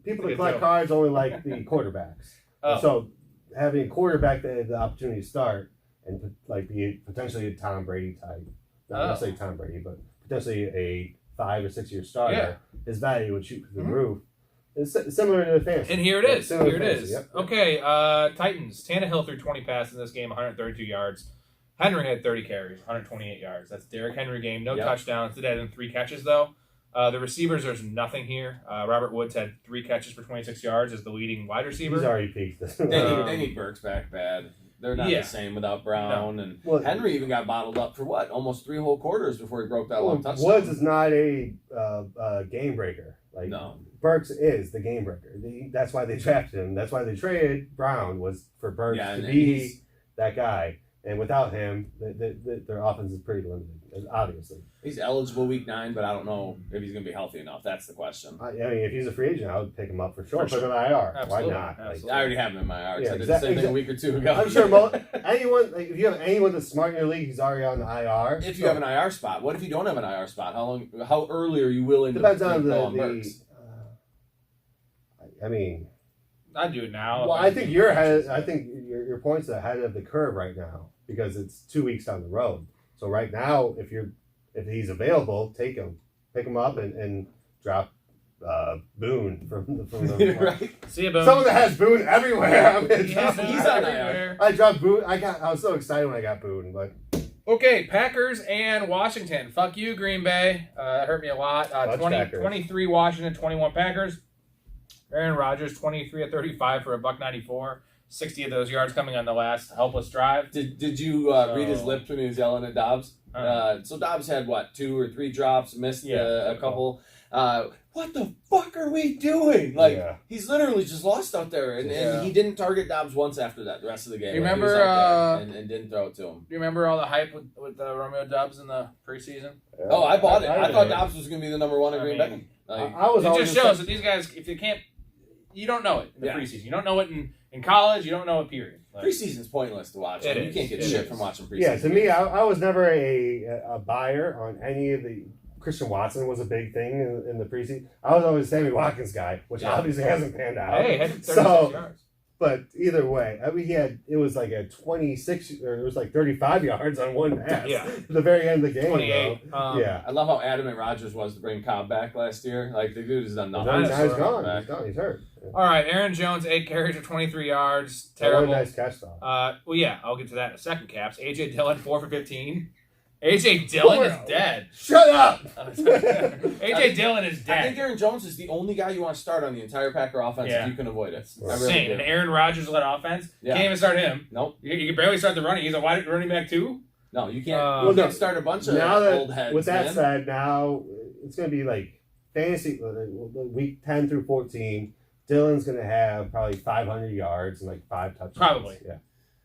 people that collect cards only like the quarterbacks. Oh. So having a quarterback that had the opportunity to start and like be potentially a Tom Brady type, not necessarily Tom Brady, but potentially a 5 or 6 year starter, his value would shoot through the roof. It's similar to the fantasy. And here it is. Similar Here to it fantasy, is. yep. Okay, Titans. Tannehill threw 20 passes in this game, 132 yards. Henry had 30 carries, 128 yards. That's Derrick Henry game. No touchdowns. Today had 3 catches, though. The receivers, there's nothing here. Robert Woods had 3 catches for 26 yards as the leading wide receiver. He's already peaked. They need Burks back bad. They're not the same without Brown. No. And Henry even got bottled up for almost 3 whole quarters before he broke that one touchdown. Woods is not a game breaker. Like no. Burks is the game breaker. That's why they drafted him. That's why they traded Brown was for Burks to be that guy. And without him, their offense is pretty limited, obviously. He's eligible week 9, but I don't know if he's going to be healthy enough. That's the question. I mean, if he's a free agent, I would pick him up for sure. Put him in IR. Absolutely. Why not? Absolutely. I already have him in my IR. I did the same thing a week or 2 ago. I'm sure anyone, like, if you have anyone that's smart in your league, he's already on the IR. If you have an IR spot, what if you don't have an IR spot? How early are you willing Depends to on go on Burks? I mean, I'd do it now. Well, I think you're ahead. I think your point's ahead of the curve right now because it's 2 weeks down the road. So right now, if he's available, take him, pick him up, and drop Boone from the right. See you, Boone. Someone that has Boone everywhere. He's on IR. I dropped Boone. I was so excited when I got Boone, but. Okay, Packers and Washington. Fuck you, Green Bay. That hurt me a lot. 23 Washington, 21 Packers. Aaron Rodgers, 23 of 35 for $194. 60 of those yards coming on the last helpless drive. Did you read his lips when he was yelling at Dobbs? So Dobbs had 2 or 3 drops, missed a couple. What the fuck are we doing? He's literally just lost out there, and he didn't target Dobbs once after that. The rest of the game, you remember? He was out there and didn't throw it to him. Do you remember all the hype with Romeo Doubs in the preseason? Oh, I bought it. I thought Dobbs was going to be the number 1 in Green Bay. It just shows that these guys, if you can't, you don't know it in the preseason. You don't know it in college. You don't know it, period. Preseason's pointless to watch. You can't get shit from watching preseason. Yeah, to me, I was never a buyer on any of the. Christian Watson was a big thing in the preseason. I was always a Sammy Watkins guy, which obviously hasn't panned out. Hey, had 36 yards. But either way, I mean, it was like a 26, or it was like 35 yards on one pass. Yeah. At the very end of the game. 28. I love how adamant Rodgers was to bring Cobb back last year. Like, the dude has done nothing. Now he's gone. He's gone. He's hurt. Yeah. All right, Aaron Jones, 8 carries for 23 yards. Terrible. What a nice catch, though. Well, yeah, I'll get to that in a second, Caps. A.J. Dillon, 4 for 15. A.J. Dillon is dead. Shut up! A.J. Dillon is dead. I think Aaron Jones is the only guy you want to start on the entire Packer offense if you can avoid it. Insane. And Aaron Rodgers-led offense. You can't even start him. Nope. You can barely start the running. He's a wide running back, too. No, you can't. You can't start a bunch of old heads. With that said, now it's going to be like fantasy week 10 through 14. Dillon's going to have probably 500 yards and like 5 touchdowns. Probably. Yeah.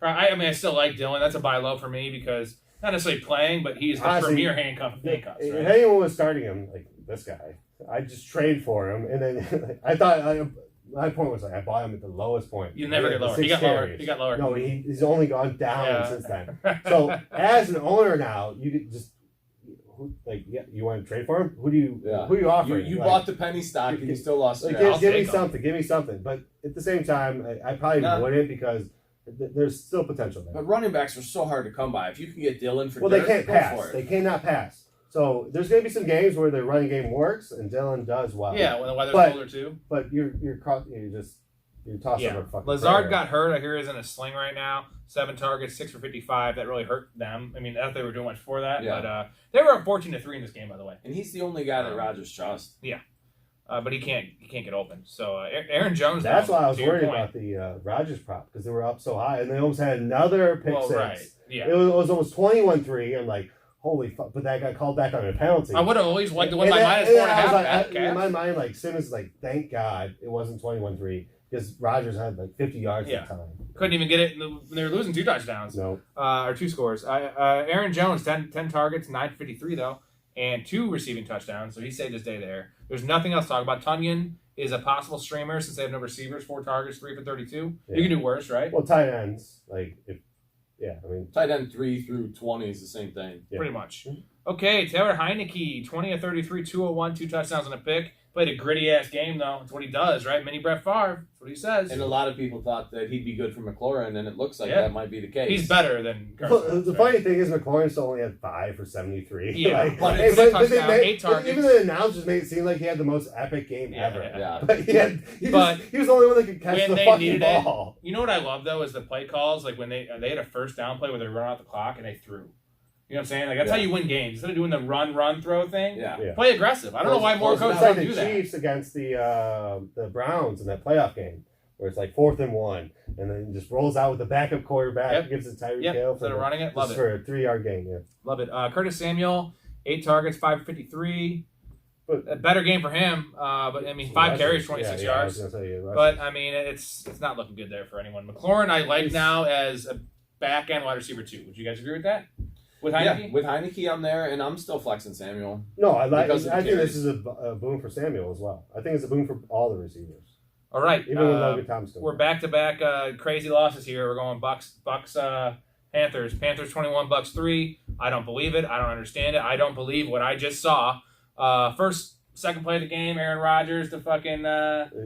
I mean, I still like Dillon. That's a buy low for me because not necessarily playing, but he's the premier handcuffs. Right? If anyone was starting him, like this guy, I'd just trade for him. And then I thought my point was I bought him at the lowest point. You never get lower. He got lower. He got lower. No, he's only gone down since then. So as an owner now, you could just you want to trade for him? Who are you offering? You bought the penny stock and you still lost. Give me something. Give me something. But at the same time, I probably wouldn't because there's still potential there. But running backs are so hard to come by. If you can get Dillon for they can't pass. They cannot pass. So there's going to be some games where the running game works and Dillon does well. Yeah, when the weather's colder too. But you're tossing a fucking Lazard got hurt. I hear he's in a sling right now. 7 targets, 6 for 55. That really hurt them. I mean, not that they were doing much for that, but they were up 14-3 in this game, by the way. And he's the only guy that Rodgers trusts. Yeah. But he can't get open. So Aaron Jones. That's why I was worried about the Rodgers prop because they were up so high and they almost had another pick six. Right. Yeah. It was almost 21-3. I'm like, holy fuck! But that got called back on a penalty. I would have always liked the one by minus 4.5. In my mind, like Simmons is like, thank God it wasn't 21-3 because Rodgers had like 50 yards at the time. Couldn't even get it when they were losing 2 touchdowns. No. Or 2 scores. Aaron Jones 10 targets, 953 though. And 2 receiving touchdowns, so he saved his day there. There's nothing else to talk about. Tunyon is a possible streamer since they have no receivers. 4 targets, 3 for 32. Yeah. You can do worse, right? Well, tight ends, tight end 3 through 20 is the same thing. Yeah. Pretty much. Okay, Taylor Heineke, 20 of 33, 201, 2 touchdowns and a pick. Played a gritty-ass game, though. That's what he does, right? Mini Brett Favre. That's what he says. And a lot of people thought that he'd be good for McLaurin, and it looks like that might be the case. He's better than Well, Carson. the funny thing is, McLaurin still only had 5 for 73. Yeah, but it's a touchdown, 8 targets. Even the announcers made it seem like he had the most epic game ever. Yeah. But he was the only one that could catch when the they fucking needed ball. you know what I love, though, is the play calls. Like when they had a first down play where they run out the clock and they threw. You know what I'm saying? Like that's how you win games. Instead of doing the run, throw thing, play aggressive. I don't know why more coaches It's like don't the do that. Chiefs against the Browns in that playoff game, where it's like 4th and 1, and then just rolls out with the backup quarterback, gives it Tyreek Hill Instead of running it, love it for a 3-yard gain. Yeah, love it. Curtis Samuel, 8 targets, 5 for 53. A better game for him, but I mean 5 carries, 26 yards. I was gonna say, but I mean it's not looking good there for anyone. McLaurin I like now as a back end wide receiver too. Would you guys agree with that? With Heineke? Yeah, with Heineke, I'm there, and I'm still flexing Samuel. No, I think carries. this is a boom for Samuel as well. I think it's a boom for all the receivers. All right, Even with Logan Thomas. We're back-to-back crazy losses here. We're going Bucks, Panthers. Panthers 21, Bucks 3. I don't believe it. I don't understand it. I don't believe what I just saw. Second play of the game, Aaron Rodgers, the fucking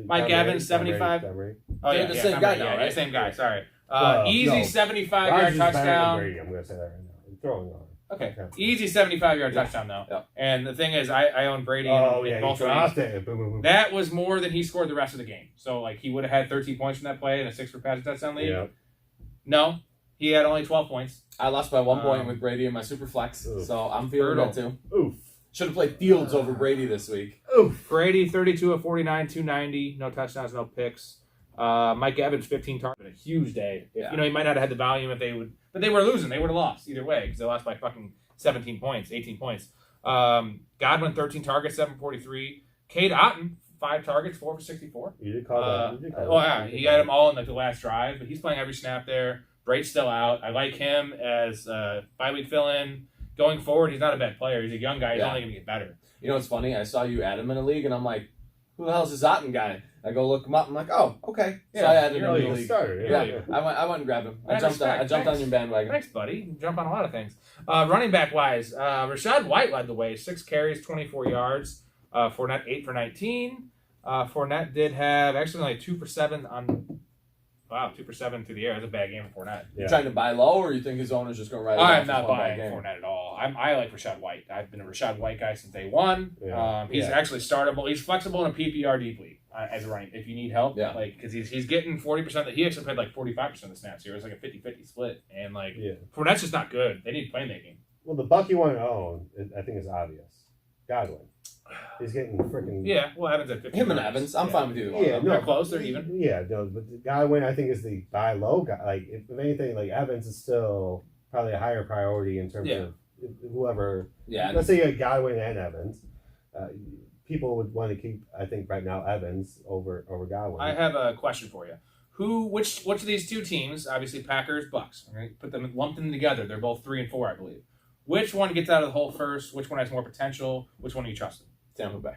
Mike Evans, 75. Oh, They're the same guy now, right? The same guy, sorry. Well, easy no. 75-yard touchdown. I'm going to say that right now. I'm throwing on. Okay. Easy 75-yard touchdown, though. Yeah. And the thing is, I own Brady in both dropped games. it. Boom, boom, boom. That was more than he scored the rest of the game. So, like, he would have had 13 points from that play and a 6 for passing touchdown lead. Yeah. No, he had only 12 points. I lost by 1 point with Brady in my super flex, so I'm feeling that too. Oof. Should have played Fields over Brady this week. Oof. Brady, 32 of 49, 290. No touchdowns, no picks. Mike Evans, 15 targets. A huge day. Yeah. You know, he might not have had the volume if they would. But they were losing. They would have lost either way because they lost by fucking 17 points, 18 points. Godwin, 13 targets, 743. Cade Otton, 5 targets, 4 for 64. You did call that. Yeah, he had them all in like the last drive, but he's playing every snap there. Braid's still out. I like him as bye-week fill-in. Going forward, he's not a bad player. He's a young guy. He's only going to get better. You know what's funny? I saw you add him in a league, and I'm like, who the hell's this Otten guy? I go look him up. I'm like, oh, okay. So I added him in the league. Starter, Yeah, I went and grabbed him. I jumped on your bandwagon. Thanks, buddy. You can jump on a lot of things. Running back-wise, Rashad White led the way. 6 carries, 24 yards. Fournette, 8 for 19. Fournette did have actually only 2 for 7 on... Wow, 2 for 7 through the air. That's a bad game for Fournette. You trying to buy low, or you think his owner's just going to ride it I'm off not as one buying bad game? Fournette at all. I like Rashad White. I've been a Rashad White guy since day one. Yeah. He's actually startable. He's flexible in a PPR deep league as a running. If you need help, Yeah. like because he's getting 40%. That he actually played like 45% of the snaps here. It's like a 50-50 split, and like Fournette's just not good. They need playmaking. Well, the buck you want to own, I think, is obvious. Godwin. He's getting freaking... Yeah, well, Evans at 50. Him and Evans. I'm fine with either one. Yeah, They're close. They're even. Yeah, no, but Godwin, I think, is the buy low guy. Like, if anything, like Evans is still probably a higher priority in terms of whoever. Yeah. Let's say you had Godwin and Evans. People would want to keep, I think, right now Evans over Godwin. I have a question for you. Which of these two teams? Obviously, Packers, Bucks. I'm gonna put them, lump them together. They're both 3 and 4, I believe. Which one gets out of the hole first? Which one has more potential? Which one are you trusting? Tampa Bay.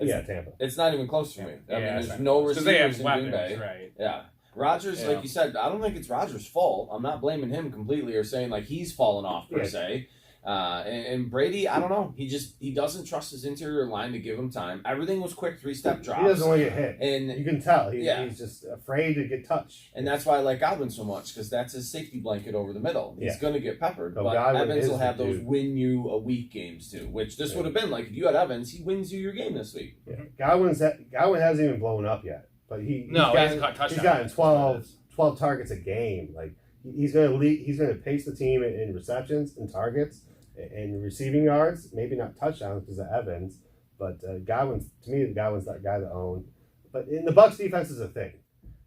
Tampa. It's not even close for me. I mean, that's there's right. no 'Cause receivers they have in weapons, Green Bay. right? Yeah. Rodgers, like you said, I don't think it's Rodgers' fault. I'm not blaming him completely or saying like he's fallen off per se. And Brady, I don't know. He doesn't trust his interior line to give him time. Everything was quick 3-step drops. He doesn't want to get hit. And you can tell. He's just afraid to get touched. And that's why I like Godwin so much, because that's his safety blanket over the middle. He's going to get peppered. So but Godwin Evans is will have the those dude. win you a week games too, which this would have been like if you had Evans, he wins you your game this week. Yeah. Godwin hasn't even blown up yet, but he hasn't caught touchdowns. He's gotten 12 targets a game. Like he's going to lead. He's going to pace the team in receptions and targets and receiving yards. Maybe not touchdowns because of Evans, but Godwin's that guy to own. But in the Bucs defense is a thing.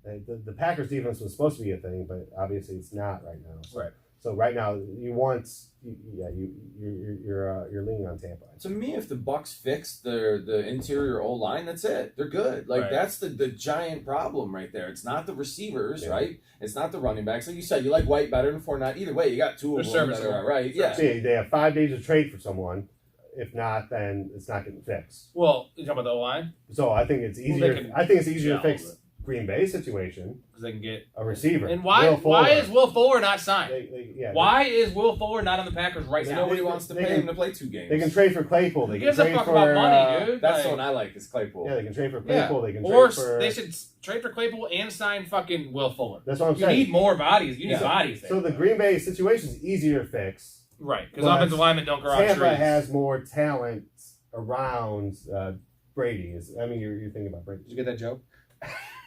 The Packers defense was supposed to be a thing, but obviously it's not right now. So right now you're leaning on Tampa. To me, if the Bucs fix the interior O line, that's it. They're good. Like that's the giant problem right there. It's not the receivers, right? It's not the running backs. Like you said, you like White better than Fournette. Either way, you got two of them that are all right. Yeah. See, they have 5 days to trade for someone. if not, then it's not getting fixed. Well, you talking about the O-line? So I think it's easier. I think it's easier to fix Green Bay situation because they can get a receiver. And why is Will Fuller not signed? Why is Will Fuller not on the Packers right now? Nobody wants to pay him to play 2 games. They can trade for Claypool. They Who can gives a trade fuck for about money, dude? That's the one I like is Claypool. Yeah, they can trade for Claypool. They can or trade for. They should trade for Claypool and sign fucking Will Fuller. That's what I'm you saying. You need more bodies. You need bodies there. So the Green Bay situation is easier to fix. Right, because offensive linemen don't grow on trees. Tampa has more talent around Brady. I mean, you're thinking about Brady. Did you get that joke?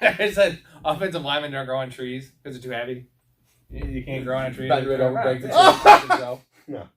I said offensive linemen don't grow on trees because they're too heavy. You can't grow on a tree. Bend it over, break the tree. No.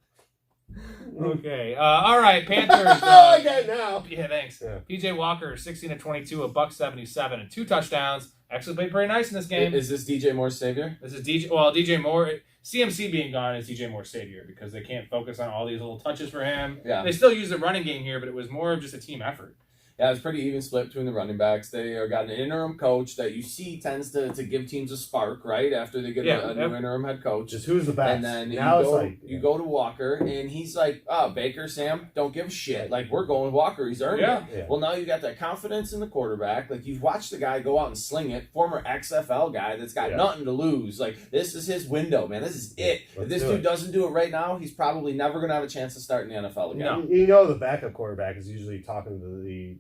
Okay. All right. Panthers. I got it now. Yeah, thanks. Yeah. PJ Walker, 16-22, $177, and 2 touchdowns. Actually played pretty nice in this game. Is this DJ Moore's savior? This is DJ Moore. CMC being gone is DJ Moore's savior because they can't focus on all these little touches for him. Yeah. They still use the running game here, but it was more of just a team effort. Yeah, it's pretty even split between the running backs. They got an interim coach that you see tends to give teams a spark, right? After they get a new interim head coach. Just who's the best? And then now you go to Walker, and he's like, oh, Baker, Sam, don't give a shit. Like, we're going Walker. He's earned it. Yeah. Well, now you got that confidence in the quarterback. Like, you've watched the guy go out and sling it. Former XFL guy that's got nothing to lose. Like, this is his window, man. This is it. If this dude doesn't do it right now, he's probably never going to have a chance to start in the NFL again. No. You know the backup quarterback is usually talking to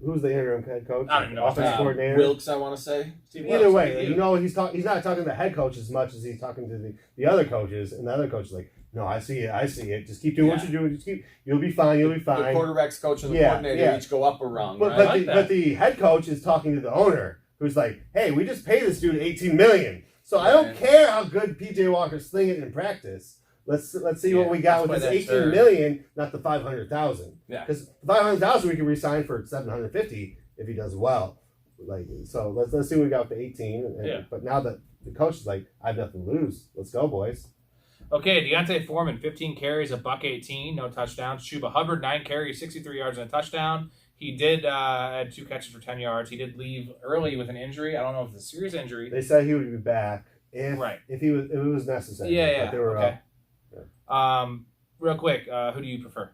who's the interim head coach? I don't even know. Offensive coordinator. Wilkes, I want to say. Either way, you know he's not talking to the head coach as much as he's talking to the other coaches, and the other coach is like, no, I see it. Just keep doing what you're doing. You'll be fine. The quarterback's coach and the coordinator each go up or rung. But the head coach is talking to the owner, who's like, hey, we just paid this dude $18 million, so I don't care how good PJ Walker's slinging in practice. Let's see what we got with this $18 million, not the $500,000. Yeah, because $500,000 we can resign for $750 if he does well. Like, so let's see what we got with the 18. But now that the coach is like, I have nothing to lose. Let's go, boys. Okay, Deontay Foreman, 15 carries, $118, no touchdowns. Chuba Hubbard, 9 carries, 63 yards and a touchdown. He did had 2 catches for 10 yards. He did leave early with an injury. I don't know if it's a serious injury. They said he would be back if it was necessary. Yeah. But they were okay. Real quick, who do you prefer?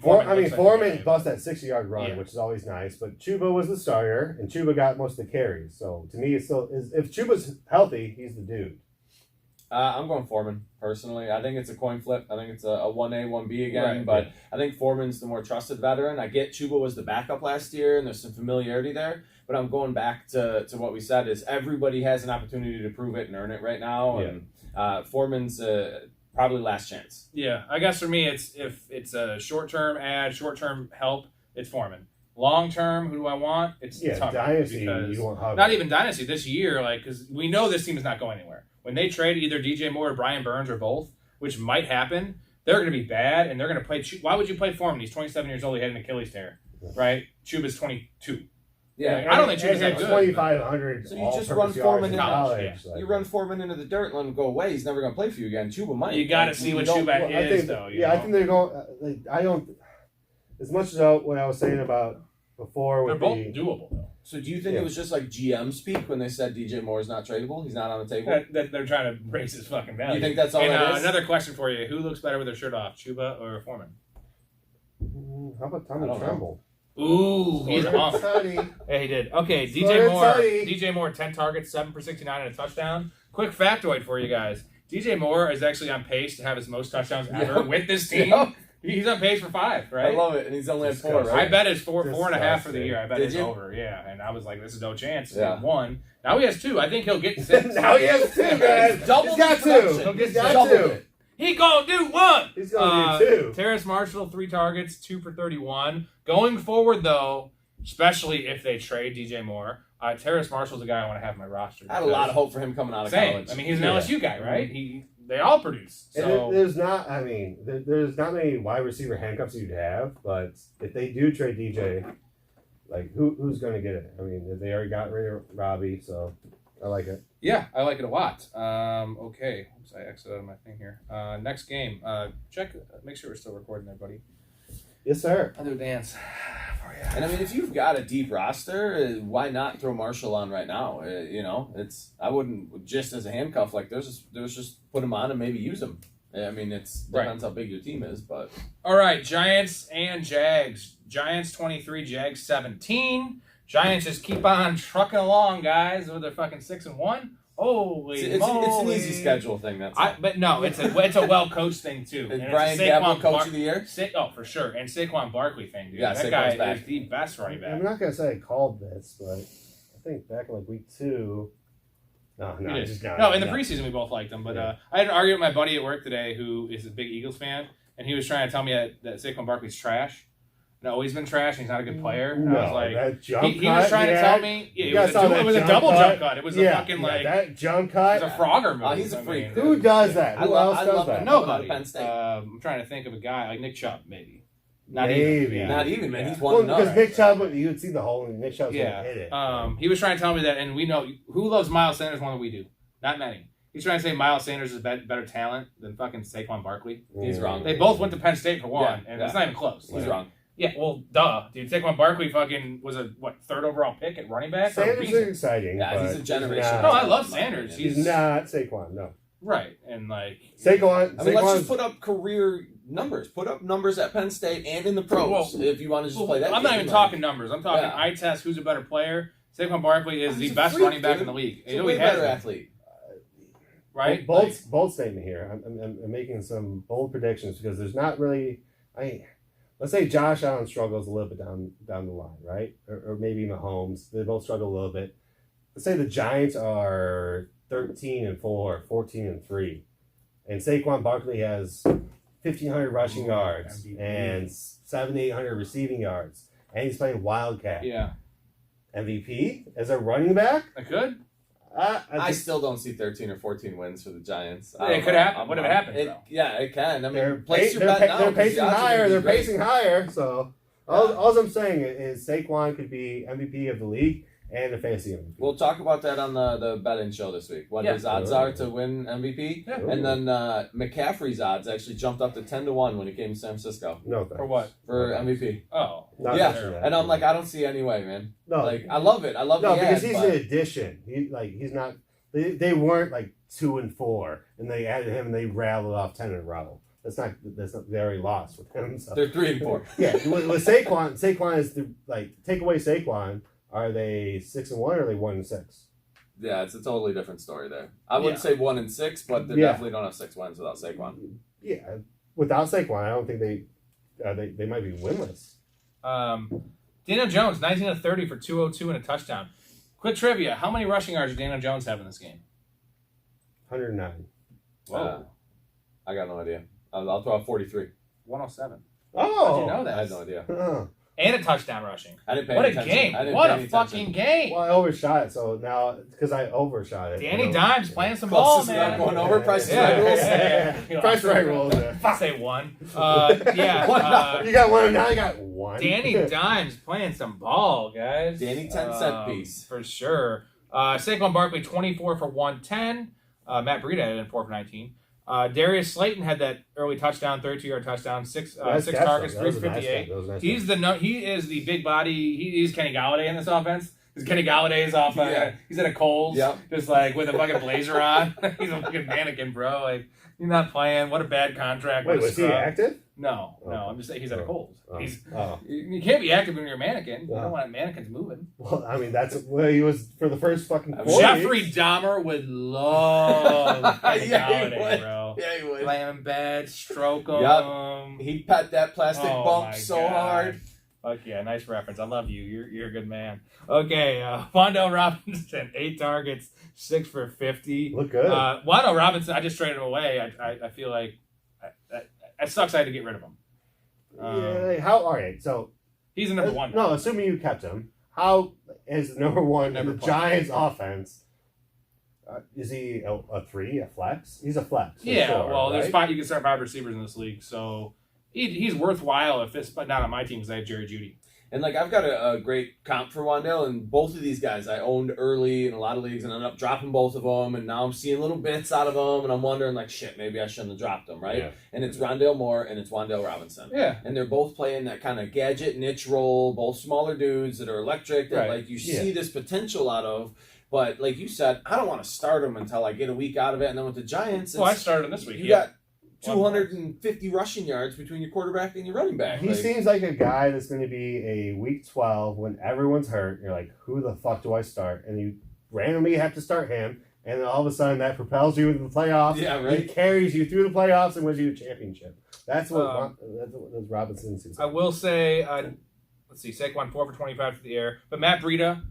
Foreman bust that 60-yard run, which is always nice. But Chuba was the starter, and Chuba got most of the carries. So to me, it's still if Chuba's healthy, he's the dude. I'm going Foreman personally. I think it's a coin flip. I think it's a 1A, 1B again. Right, but I think Foreman's the more trusted veteran. I get Chuba was the backup last year, and there's some familiarity there. But I'm going back to what we said is everybody has an opportunity to prove it and earn it right now. And Foreman's probably last chance. Yeah, I guess for me, if it's a short-term ad, short-term help, it's Foreman. Long-term, who do I want? It's Hubbard. Dynasty, you want Hubbard. Not even Dynasty this year, because we know this team is not going anywhere. When they trade either DJ Moore or Brian Burns or both, which might happen, they're going to be bad, and they're going to play. Why would you play Foreman? He's 27 years old. He had an Achilles tear, right? Chuba's 22. Yeah, I don't think Chuba's that good. 2,500. So you just run Foreman in college. You run Foreman into the dirt and let him go away. He's never going to play for you again. Chuba might. You got to see what Chuba is, though. I think they're going. I don't. As much as what I was saying about before, they're both doable, though. So do you think it was just like GM speak when they said DJ Moore is not tradable? He's not on the table? That they're trying to raise his fucking value. You think that's all that is? Another question for you. Who looks better with their shirt off, Chuba or Foreman? How about Tommy Tremble? Ooh, he's off. Yeah, he did. Okay, DJ Moore, 10 targets, 7 for 69 and a touchdown. Quick factoid for you guys. DJ Moore is actually on pace to have his most touchdowns ever with this team. He's on pace for 5, right? I love it, and he's only at 4, right? I bet it's 4.5 for the year. I bet it's over, and I was like, this is no chance. He had 1. Now he has 2. I think he'll get 6. Now he has 2, guys. Double He's got 2. He'll get He's got 2. He gonna do 1. He's gonna do 2. Terrace Marshall, 3 targets, 2 for 31. Going forward, though, especially if they trade DJ Moore, Terrace Marshall's the guy I want to have on my roster. I had a lot of hope for him coming out of college. I mean, he's an LSU guy, right? They all produce. So. And there's not many wide receiver handcuffs you'd have, but if they do trade DJ, like who's going to get it? I mean, they already got rid of Robbie, so I like it. Yeah, I like it a lot. Okay, oops, I exited out of my thing here. Next game, make sure we're still recording there, buddy. Yes, sir. I'll do a dance for you. And I mean, if you've got a deep roster, why not throw Marshall on right now? I wouldn't just as a handcuff. Like there's just put him on and maybe use him. I mean, it depends how big your team is, but All right, Giants and Jags. Giants 23, Jags 17. Giants just keep on trucking along, guys, with their fucking 6-1. Holy it's moly! an easy schedule thing. But no, it's a well coached thing too. Is And Brian it's a Gamble Saquon coach of the year? For sure, and Saquon Barkley thing, dude. Yeah, that Saquon's guy back. is the best running back. I'm not gonna say I called this, but I think back in like week 2. No, in the preseason we both liked him. But I had an argument with my buddy at work today who is a big Eagles fan, and he was trying to tell me that Saquon Barkley's trash. No, always been trash, and he's not a good player. And I was like, that jump he was trying to tell me, it was a double jump cut. It was a fucking that jump cut. It was a Frogger move. He's a freak. Who does that? Who else does that? Nobody. Penn State. I'm trying to think of a guy like Nick Chubb, maybe. Not even, man. He's one because Nick Chubb, you would see the hole, and Nick Chubb's gonna hit it. He was trying to tell me that, and we know who loves Miles Sanders more than we do. Not many. He's trying to say Miles Sanders is better talent than fucking Saquon Barkley. He's wrong. They both went to Penn State for one, and it's not even close. He's wrong. Yeah, well, duh, dude. Saquon Barkley fucking was a third overall pick at running back. Sanders is exciting. Yeah, he's a generation. No, I love Sanders. He's not Saquon. No. Right, and like Saquon. I mean, let's just put up career numbers. Put up numbers at Penn State and in the pros if you want to just play that. I'm not even talking numbers. I'm talking eye test. Who's a better player? Saquon Barkley is the best running back in the league. He's a way better athlete. Right? Bold statement here. I'm making some bold predictions because there's not really. Let's say Josh Allen struggles a little bit down the line, right? Or maybe Mahomes. They both struggle a little bit. Let's say the Giants are 13-4, 14-3, and Saquon Barkley has 1,500 rushing yards and 700-800 receiving yards, and he's playing Wildcat. Yeah. MVP as a running back? I could. I still don't see 13 or 14 wins for the Giants. It could happen. What if it happens? Yeah, it can. I mean, they're pacing higher. They're pacing higher. So all I'm saying is Saquon could be MVP of the league and a fantasy MVP. We'll talk about that on the betting show this week. What his odds are to win MVP. Yeah. And then McCaffrey's odds actually jumped up to 10-1 when he came to San Francisco. No thanks. For what? For MVP. Oh. And I'm like, I don't see any way, man. No. Like, I love it. I love the because ad, he's an addition. He's not. They weren't like 2-4, and they added him and they rattled off 10 in a row. That's not. They already lost with him. So. They're 3-4. Yeah, with Saquon is take away Saquon. Are they 6-1 or are they 1-6? Yeah, it's a totally different story there. I wouldn't say 1-6, but they definitely don't have 6 wins without Saquon. Yeah, without Saquon, I don't think they might be winless. Daniel Jones, 19 of 30 for 202 and a touchdown. Quick trivia: how many rushing yards did Daniel Jones have in this game? 109. Whoa. I got no idea. I'll throw out 43. 107. Oh, how'd you know that? I had no idea. And a touchdown rushing. I didn't pay what any a attention. game! What a fucking game! Well, I overshot it, so now because I overshot it. Danny Dimes playing some ball, man. Going over Price is Right rules. Yeah. Price is Right rules. Say one. You got one. Now you got one. Danny Dimes playing some ball, guys. Danny 10-cent piece for sure. Saquon Barkley 24 for 110. Matt Breida had 4 for 19. Darius Slayton had that early touchdown, 32-yard touchdown, six targets, 358. He is the big body. He's Kenny Galladay in this offense. Because Kenny Galladay's off. He's at a Kohl's, just like with a fucking blazer on. He's a fucking mannequin, bro. Like he's not playing. What a bad contract. Wait, was he active? No. I'm just saying he's at a Kohl's. You can't be active when you're a mannequin. You don't want mannequins moving. Well, I mean that's where he was for the first fucking 4 Jeffrey weeks. Dahmer would love Kenny Galladay, bro. Yeah, he would. Lay him in bed, stroke him. Yep. He'd pat that plastic bump so hard. Fuck yeah, nice reference. I love you. You're a good man. Okay, Wando Robinson, 8 targets, 6 for 50. Look good. Wando Robinson, I just traded him away. I feel like it sucks I had to get rid of him. All right, so he's the number one. No, assuming you kept him, how is the number one in the Giants offense? Is he a 3, a flex? He's a flex. Yeah, sure, well, right? there's 5. You can start 5 receivers in this league, so he's worthwhile if it's not on my team because I have Jerry Jeudy. And like I've got a great comp for Wandale, and both of these guys I owned early in a lot of leagues, and I ended up dropping both of them, and now I'm seeing little bits out of them, and I'm wondering like, shit, maybe I shouldn't have dropped them, right? Yeah. And it's Rondale Moore and it's Wandale Robinson. Yeah. And they're both playing that kind of gadget niche role, both smaller dudes that are electric, that like you see this potential out of. But like you said, I don't want to start them until I get a week out of it, and then with the Giants, I started them this week. You got 250 rushing yards between your quarterback and your running back. He seems like a guy that's going to be a week 12 when everyone's hurt. You're like, who the fuck do I start? And you randomly have to start him, and then all of a sudden that propels you into the playoffs. Yeah, right. He carries you through the playoffs and wins you a championship. That's what Robinson seems I will say, let's see, Saquon 4 for 25 through the air. But Matt Breida,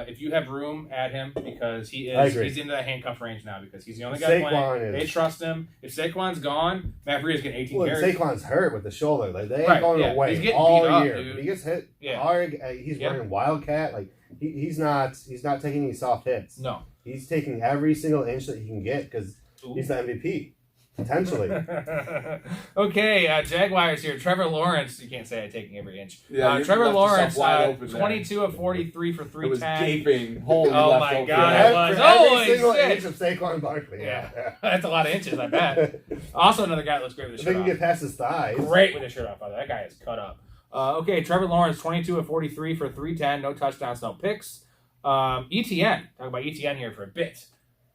if you have room, add him because he's into that handcuff range now because he's the only guy playing. They trust him. If Saquon's gone, Matt Breida's getting 18 carries. Saquon's hurt with the shoulder. Like they ain't going away he's getting all beat up, year. dude. He gets hit hard. He's running Wildcat. Like he's not taking any soft hits. No. He's taking every single inch that he can get because he's the MVP. Potentially. Okay, Jaguars here. Trevor Lawrence. You can't say I'm taking every inch. Yeah, Trevor Lawrence, 22 of 43 for 310. It was gaping. Holy oh my God! It was. Every single inch of Saquon Barkley. Yeah. That's a lot of inches, I bet. Also, another guy that looks great with the shirt off. They can get past his thighs. Great with the shirt off. That guy is cut up. Okay, Trevor Lawrence, 22 of 43 for 310. No touchdowns, no picks. ETN. Talk about ETN here for a bit.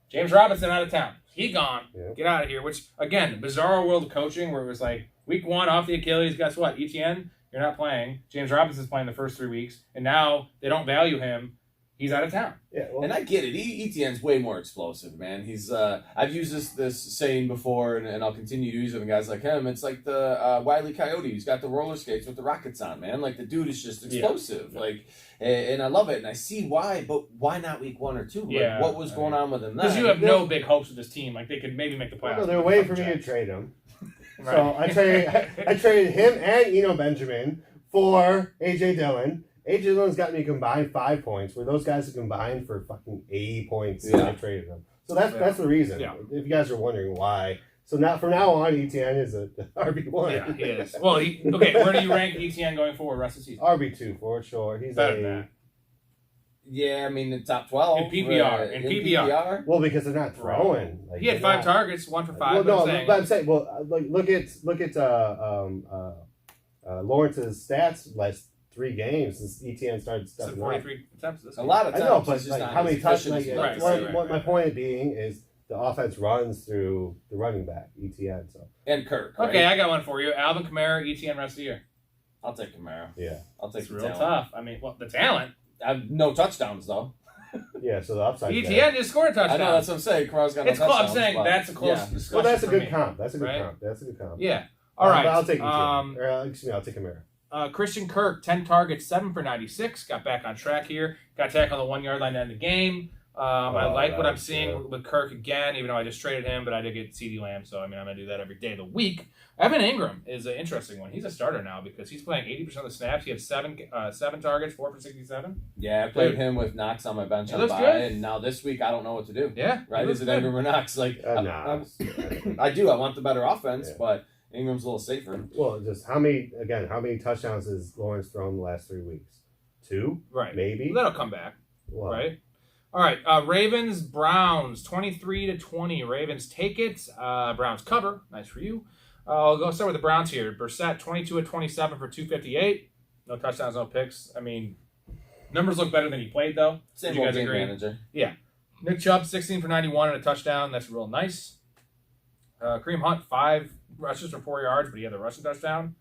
James Robinson out of town. He gone. Yep. Get out of here. Which, again, bizarre world of coaching where it was like, week 1 off the Achilles, guess what? ETN, you're not playing. James Robinson's playing the first 3 weeks. And now they don't value him. He's out of town. Yeah, well, and I get it. ETN's way more explosive, man. He's I've used this saying before, and I'll continue to use it with guys like him. It's like the Wile E. Coyote. He's got the roller skates with the rockets on, man. Like the dude is just explosive. Yeah. Like, and I love it, and I see why. But why not week 1 or 2? Like, yeah, what was going on with him? Because you have no big hopes with this team. Like they could maybe make the playoffs. No, they're waiting for me to trade him. Right. So I traded him and Eno Benjamin for AJ Dillon. AJ Dillon's got me combined 5 points, where those guys are combined for fucking 80 points since I traded them. So that's the reason. Yeah. If you guys are wondering why. So now from now on, ETN is a RB1. Yeah, he is. Well, okay, where do you rank ETN going forward rest of the season? RB2 for sure. He's better than that. Yeah, I mean the top 12 in PPR. In PPR. Well, because they're not throwing. Like, he had 5 targets, 1 for 5. Well, no, but I'm saying, like look at Lawrence's stats last 3 games since ETN started stepping 43 attempts. A lot of times. I know, but like, how many touchdowns? Right. My point being is the offense runs through the running back, ETN. So and Kirk. Okay, right? I got one for you. Alvin Kamara, ETN rest of the year. I'll take Kamara. Yeah, I'll take. It's real tough. I mean, the talent. No touchdowns though. Yeah, so the upside. ETN just scored a touchdown. I know that's what I'm saying. Kamara's got no touchdowns. I'm saying that's a close discussion. Well, that's a good me. comp. That's a good comp. That's a good comp. Yeah. All right. I'll take ETN. Excuse me, I'll take Kamara. Christian Kirk, 10 targets, 7 for 96. Got back on track here. Got tackled on the 1 yard line to end the game. I like what I'm seeing with Kirk again, even though I just traded him, but I did get CeeDee Lamb, so I mean I'm gonna do that every day of the week. Evan Ingram is an interesting one. He's a starter now because he's playing 80% of the snaps. He had 7 targets, 4 for 67. Yeah, I played him with Knox on my bench on the bye, and now this week I don't know what to do. Yeah, right? Is it Ingram or Knox? Like Knox. I do. I want the better offense, but Ingram's a little safer. Well, just how many touchdowns has Lawrence thrown the last 3 weeks? 2? Right. Maybe. Well, that'll come back. Well, right. All right. Ravens, Browns, 23-20. Ravens take it. Browns cover. Nice for you. I'll go start with the Browns here. Brissett, 22-27 for 258. No touchdowns, no picks. I mean, numbers look better than he played, though. Same old game manager. Yeah. Nick Chubb, 16 for 91 and a touchdown. That's real nice. Kareem Hunt, 5 rushes for 4 yards, but he had the rushing touchdown.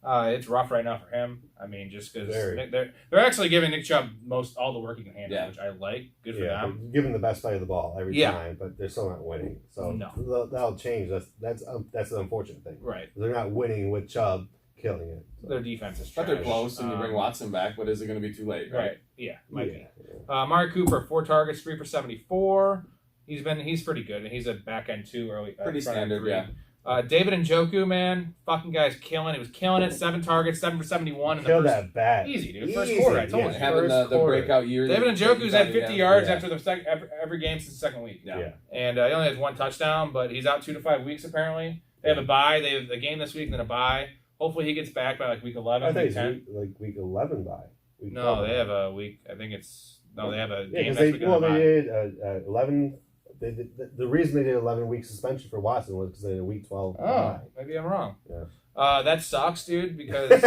It's rough right now for him. I mean, just because they're actually giving Nick Chubb all the work he can handle, which I like. Good for them. Giving the best play of the ball every time, but they're still not winning. So that'll change. That's the unfortunate thing. Right. They're not winning with Chubb killing it. So. Their defense is trash. But they're close, and you bring Watson back, but is it going to be too late? Right. Yeah, might be. Amari Cooper, 4 targets, 3 for 74. He's pretty good, and he's a back end too early. Pretty standard, yeah. David Njoku, man, fucking guy's killing. He was killing it. 7 targets, 7 for 71. Kill that bat. Easy, dude. First quarter. I told you. Having the breakout year. David Njoku's had 50 yards after every game since the second week. Yeah. And he only has 1 touchdown, but he's out 2 to 5 weeks apparently. They have a bye. They have a game this week and then a bye. Hopefully he gets back by like week 11. I think it's week 11 bye. No, they have a week. I think it's they have a game next week. Well, they did 11. The reason they did 11-week suspension for Watson was because they had a week 12. Oh, maybe I'm wrong. Yeah. That sucks, dude. Because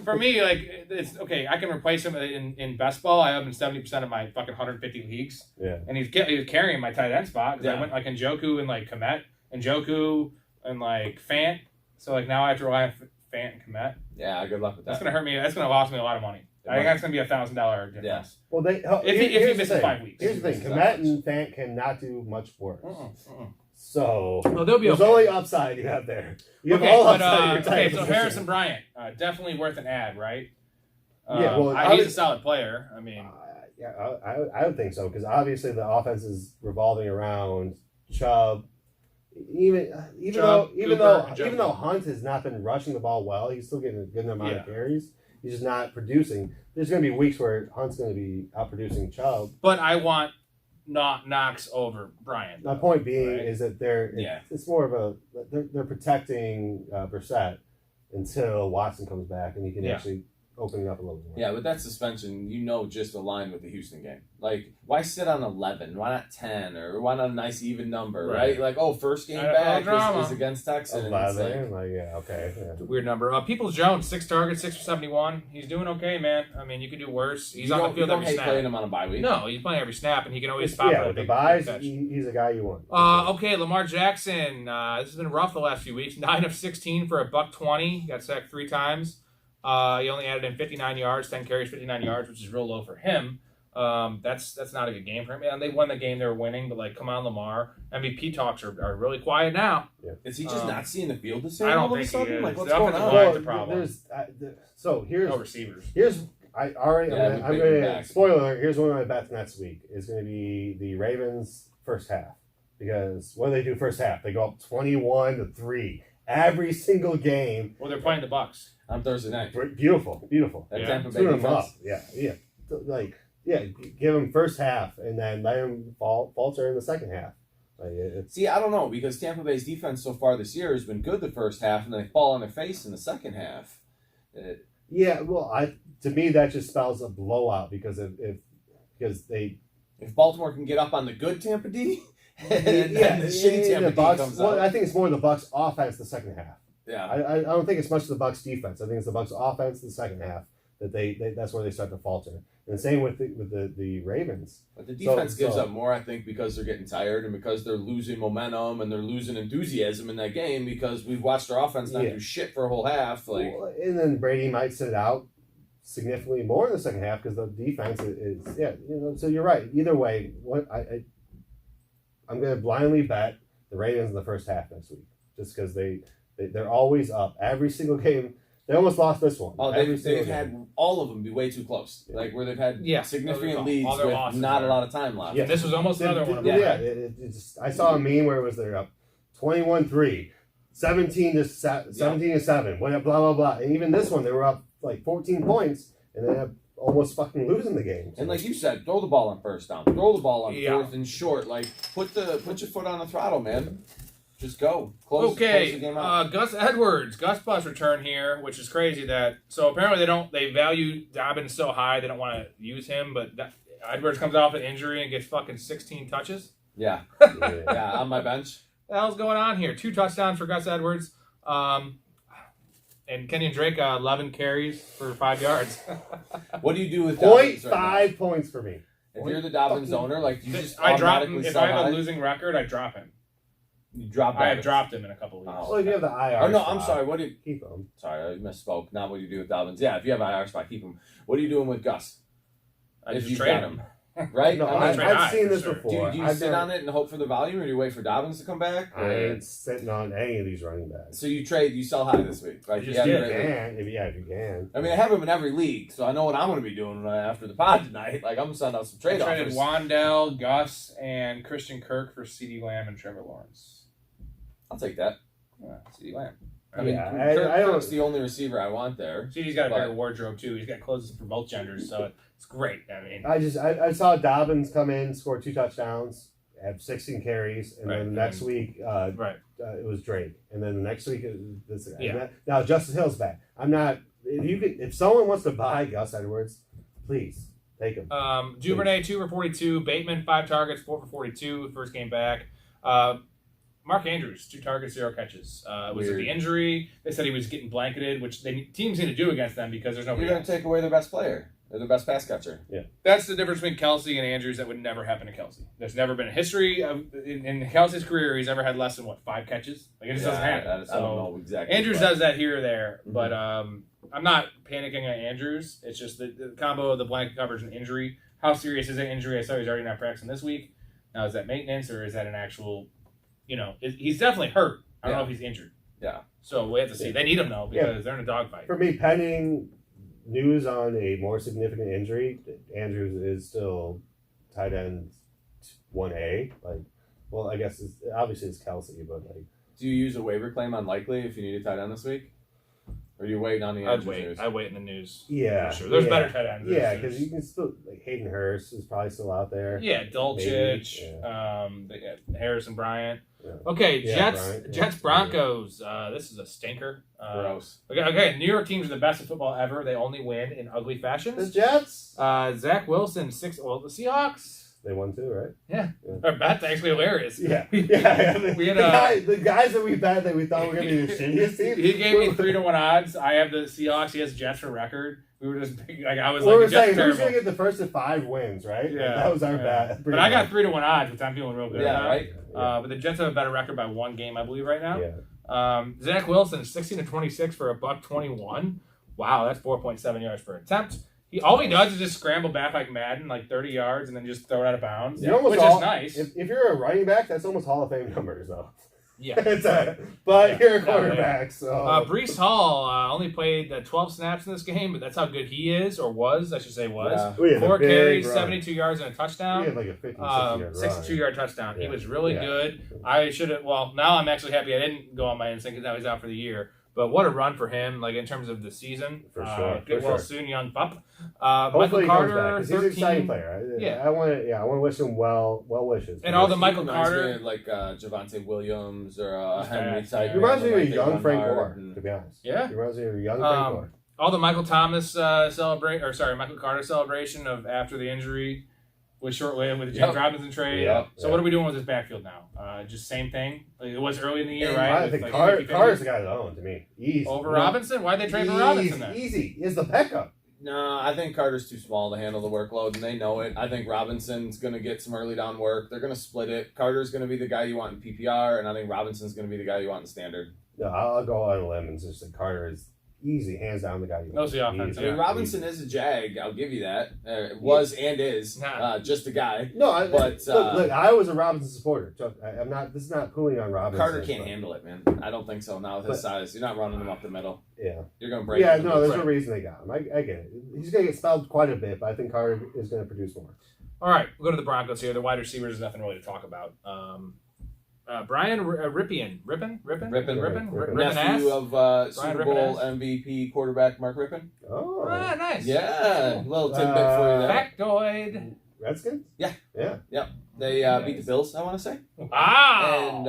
for me, like it's okay. I can replace him in best ball. I have him in 70% of my fucking 150 leagues. Yeah. And he's carrying my tight end spot because I went like Njoku and like Komet Njoku and like Fant. So like now I have to rely on Fant and Kmet. Yeah, good luck with that. That's gonna hurt me. That's gonna cost me a lot of money. I think that's gonna be $1,000 difference. Yeah. Well, if he misses 5 weeks. Here's the thing: Komet and Fant cannot do much worse. So they'll be there's okay. only upside you have there. You have Okay, all but upside in your tight so position. Harrison Bryant, definitely worth an ad, right? Yeah, well, he's a solid player. I mean, yeah, I would think so because obviously the offense is revolving around Chubb. Even though Hunt has not been rushing the ball well, he's still getting a good amount of carries. He's just not producing. There's going to be weeks where Hunt's going to be outproducing Chubb. but I want not Knox over Bryant. My point being is that it's more of a they're protecting Brissett until Watson comes back and he can actually open it up a little more. Yeah, with that suspension, just aligned with the Houston game. Like, why sit on 11? Why not 10? Or why not a nice even number, right? Like, first game back is against Texans. 11, okay. Yeah. It's a weird number. Peoples Jones, 6 targets, 6 for 71. He's doing okay, man. I mean, you could do worse. He's on the field every snap. Playing him on a bye week. No, he's playing every snap, and he can always pop Yeah, out with a the big buys, catch. he's a guy you want. Okay, Lamar Jackson. This has been rough the last few weeks. 9 of 16 for $120. Got sacked 3 times. He only added in 59 yards, 10 carries, 59 yards, which is real low for him. That's not a good game for him. And they won the game they were winning, but like, come on, Lamar. MVP talks are really quiet now. Yeah. Is he just not seeing the field the same? I don't all of a think he sudden? is. Like, what's The going offensive on? line's the problem. Here's No receivers. I'm going to back. spoiler. Here's one of my bets next week is going to be the Ravens first half because what do they do first half? They go up 21-3 every single game. Well, they're playing the Bucs on Thursday night. Beautiful. That Tampa Bay Tune them defense. up. Give them first half and then let them falter in the second half. See, I don't know because Tampa Bay's defense so far this year has been good the first half, and then they fall on their face in the second half. To me that just spells a blowout because if Baltimore can get up on the good Tampa D, and the shitty Tampa D comes out. I think it's more the Bucs offense the second half. Yeah, I don't think it's much the Bucs defense. I think it's the Bucs offense the second half that that's where they start to falter. And the same with the Ravens. But the defense gives up more, I think, because they're getting tired and because they're losing momentum and they're losing enthusiasm in that game because we've watched their offense not do shit for a whole half. And then Brady might sit out significantly more in the second half because the defense is So you're right. Either way, I'm going to blindly bet the Ravens in the first half next week just because they're always up every single game. They almost lost this one. Oh, they've had all of them be way too close. Like where they've had significant leads with not a lot of time left. Yeah, this was almost another one of them. I saw a meme where it was they're up 21-3, 17-7, blah blah blah. And even this one, they were up like 14 points, and they have almost fucking losing the game. And like you said, throw the ball on first down, throw the ball on fourth and short. Like put your foot on the throttle, man. Just go. Close the game out. Gus Edwards, Gus Bus return here, which is crazy so apparently they value Dobbins so high they don't want to use him, but Edwards comes off an injury and gets fucking 16 touches. Yeah, on my bench. What the hell's going on here? 2 touchdowns for Gus Edwards. And Kenyon Drake, 11 carries for 5 yards. What do you do with Dobbins 0.5 points for me? If you're the Dobbins owner, like you just I drop him. automatically If sell I have high? a losing record, I drop him. You drop I have Dobbins. dropped him in a couple of weeks. Well, if you have the IR Oh, no, spot, I'm sorry. What do you keep him? Sorry, I misspoke. Not what you do with Dobbins. Yeah, if you have an IR spot, keep him. What are you doing with Gus? I if just you trade got him. Right? No, I've seen this before. Do you sit on it and hope for the volume, or do you wait for Dobbins to come back? I ain't sitting on any of these running backs. So you sell high this week, right? If you can. I mean, I have him in every league, so I know what I'm going to be doing after the pod tonight. Like, I'm going to send out some trade I traded offers. Wandell, Gus, and Christian Kirk for CeeDee Lamb and Trevor Lawrence. I'll take that. Yeah, CeeDee Lamb. I mean, Kirk's the only receiver I want there. CeeDee's got a bigger wardrobe, too. He's got clothes for both genders, so it's great. I mean, I saw Dobbins come in, score 2 touchdowns, have 16 carries, and then the next week it was Drake, and then the next week it was this guy. Yeah. Now Justice Hill's back. I'm not. If someone wants to buy Gus Edwards, please take him. Duvernay 2 for 42, Bateman 5 targets, 4 for 42, first game back. Mark Andrews 2 targets, 0 catches. Was it the injury? They said he was getting blanketed, which teams need to do against them because there's nobody. You're going to take away their best player. They're the best pass catcher. Yeah. That's the difference between Kelsey and Andrews. That would never happen to Kelsey. There's never been a history of in Kelsey's career. He's ever had less than 5 catches. Like it just doesn't happen. I don't know exactly. Andrews does that here or there, but I'm not panicking on Andrews. It's just the combo of the blanket coverage and injury. How serious is that injury? I saw he's already not practicing this week. Now is that maintenance or is that an actual? He's definitely hurt. I don't know if he's injured. Yeah. So we have to see. They need him though because they're in a dogfight. For me, pending news on a more significant injury, Andrews is still tight end 1A. I guess obviously it's Kelsey, but do you use a waiver claim on Likely if you need a tight end this week? Or are you waiting on the news? I wait in the news. Yeah, for sure. There's better tight ends. Yeah, because you can still Hayden Hurst is probably still out there. Yeah, Dulcich, they got Harrison Bryant. Yeah. Okay, Jets Broncos. This is a stinker. Gross. Okay, New York teams are the best in football ever. They only win in ugly fashions. The Jets. Zach Wilson, the Seahawks. They won too, right? Yeah. Our bet's actually hilarious. Yeah. We had the guys that we bet that we thought were going to be the shittiest team. He gave me 3-1 odds. I have the Seahawks. He has Jets for record. We were just I was we were Jets saying who's going to get the first of 5 wins, right? Yeah, that was our bet. But I got 3-1 odds, which I'm feeling real good about. Right. But the Jets have a better record by 1 game, I believe, right now. Yeah. Zach Wilson, 16-26 for $121. Wow, that's 4.7 yards per attempt. All he does is just scramble back like Madden, 30 yards, and then just throw it out of bounds, which is nice. If you're a running back, that's almost Hall of Fame numbers, though. Yeah. You're a quarterback, so. Breece Hall only played 12 snaps in this game, but that's how good he is, or was, I should say was. Yeah. 4 carries, 72 yards, and a touchdown. He had like a 62-yard touchdown. Yeah. He was really good. I should have, now I'm actually happy I didn't go on my instinct because now he's out for the year. But what a run for him, in terms of the season. For sure. Get well soon, young pup. Hopefully Michael Carter, he's an exciting player. I want to wish him well wishes. And all the Michael Carter, like Javonte Williams or Henry type. He reminds me of a young Frank Gore, to be honest. Yeah. He reminds me of a young Frank Gore. All the Michael Carter celebration of after the injury was short-lived with the James Robinson trade. So what are we doing with this backfield now? Just same thing? It was early in the year, right? I think Carter's the guy that owned to me. Easy. Over Robinson? Why'd they trade for Robinson then? Easy. Is the backup. No, I think Carter's too small to handle the workload, and they know it. I think Robinson's going to get some early down work. They're going to split it. Carter's going to be the guy you want in PPR, and I think Robinson's going to be the guy you want in standard. No, I'll go on a limb and just say Carter is easy, hands down the guy you want. Knows the offense. I mean, Robinson is a jag. I'll give you that. Was and is just a guy. No, but look, I was a Robinson supporter. I'm not. This is not pulling on Robinson. Carter can't handle it, man. I don't think so. Now with his size, you're not running him up the middle. Yeah, you're gonna break. Yeah, no, there's a reason they got him. I get it. He's gonna get spelled quite a bit, but I think Carter is gonna produce more. All right, we'll go to the Broncos here. The wide receivers, there's nothing really to talk about. Brian Ripien, nephew of Super Bowl MVP quarterback Mark Rippon. Oh, nice. Yeah, little tidbit for you there. Factoid. Redskins? Yeah. They beat the Bills, I want to say. Wow. And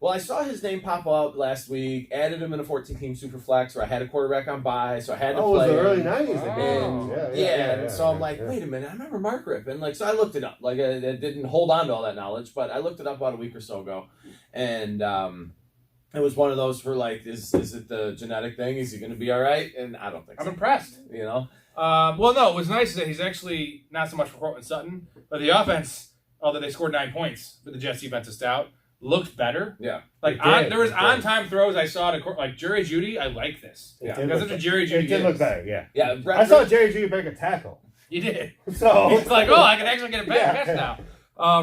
I saw his name pop up last week. Added him in a 14-team super flex where I had a quarterback on bye, so I had to play. Oh, it was the early him. '90s. And so I'm like, wait a minute, I remember Mark Rippon. So I looked it up. I didn't hold on to all that knowledge, but I looked it up about a week or so ago, and it was one of those for is it the genetic thing? Is he going to be all right? And I don't think so. I'm impressed. You know. No, it was nice that he's actually not so much for Cortland Sutton, but the offense. Although they scored 9 points, but the Jets defense is stout. Looked better. Yeah. There was on-time throws I saw to Jerry Jeudy. I like this. Because it's a Jerry Jeudy. It did look better, yeah. Yeah. I saw Jerry Jeudy break a tackle. You did. So it's like, I can actually get a back catch now.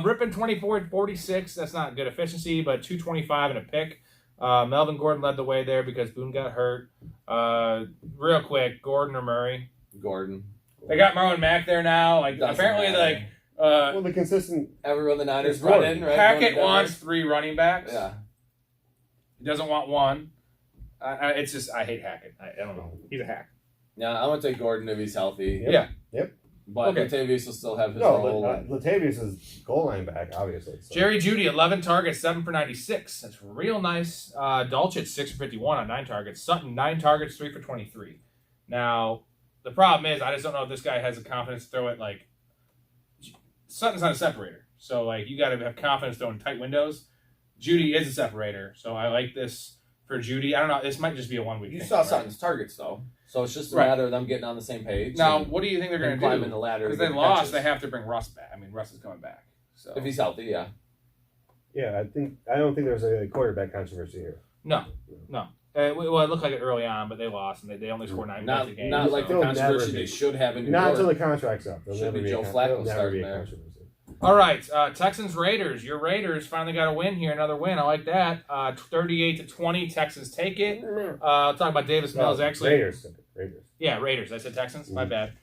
Rippon 24-46. That's not good efficiency, but 225 and a pick. Melvin Gordon led the way there because Boone got hurt. Real quick, Gordon or Murray? Gordon. They got Marlon Mack there now. Apparently, the consistent. Everyone the Niners brought in, right? Hackett wants 3 running backs. Yeah. He doesn't want 1. It's just, I hate Hackett. I don't know. He's a hack. Yeah, I'm going to take Gordon if he's healthy. Yep. But Latavius will still have his role. Latavius is goal line back, obviously. So. Jerry Jeudy, 11 targets, 7 for 96. That's real nice. Dulcich, 6 for 51 on 9 targets. Sutton, 9 targets, 3 for 23. Now, the problem is, I just don't know if this guy has the confidence to throw it Sutton's not a separator. So, you got to have confidence throwing tight windows. Jeudy is a separator. So, I like this for Jeudy. I don't know. This might just be a 1 week thing. You saw Sutton's targets, though. So it's just a Right. matter of them getting on the same page. Now, and- what do you think they're going and to do? climbing the ladder Because to they get lost, catches. they have to bring Russ back. I mean, Russ is coming back. So If he's healthy, yeah. Yeah, I don't think there's a quarterback controversy here. No. Well, it looked like it early on, but they lost, and they only scored 9 Not, points a game. not like the They'll controversy never they be. should have in New Not York. until the contract's up. There'll Should never be be Joe a, Flacco there'll never starting be a there. controversy. All right, Texans Raiders. Your Raiders finally got a win here. Another win. I like that. 38-20. Texans take it. I'll talk about Davis Mills. Actually, Raiders. Yeah, Raiders. I said Texans. My bad.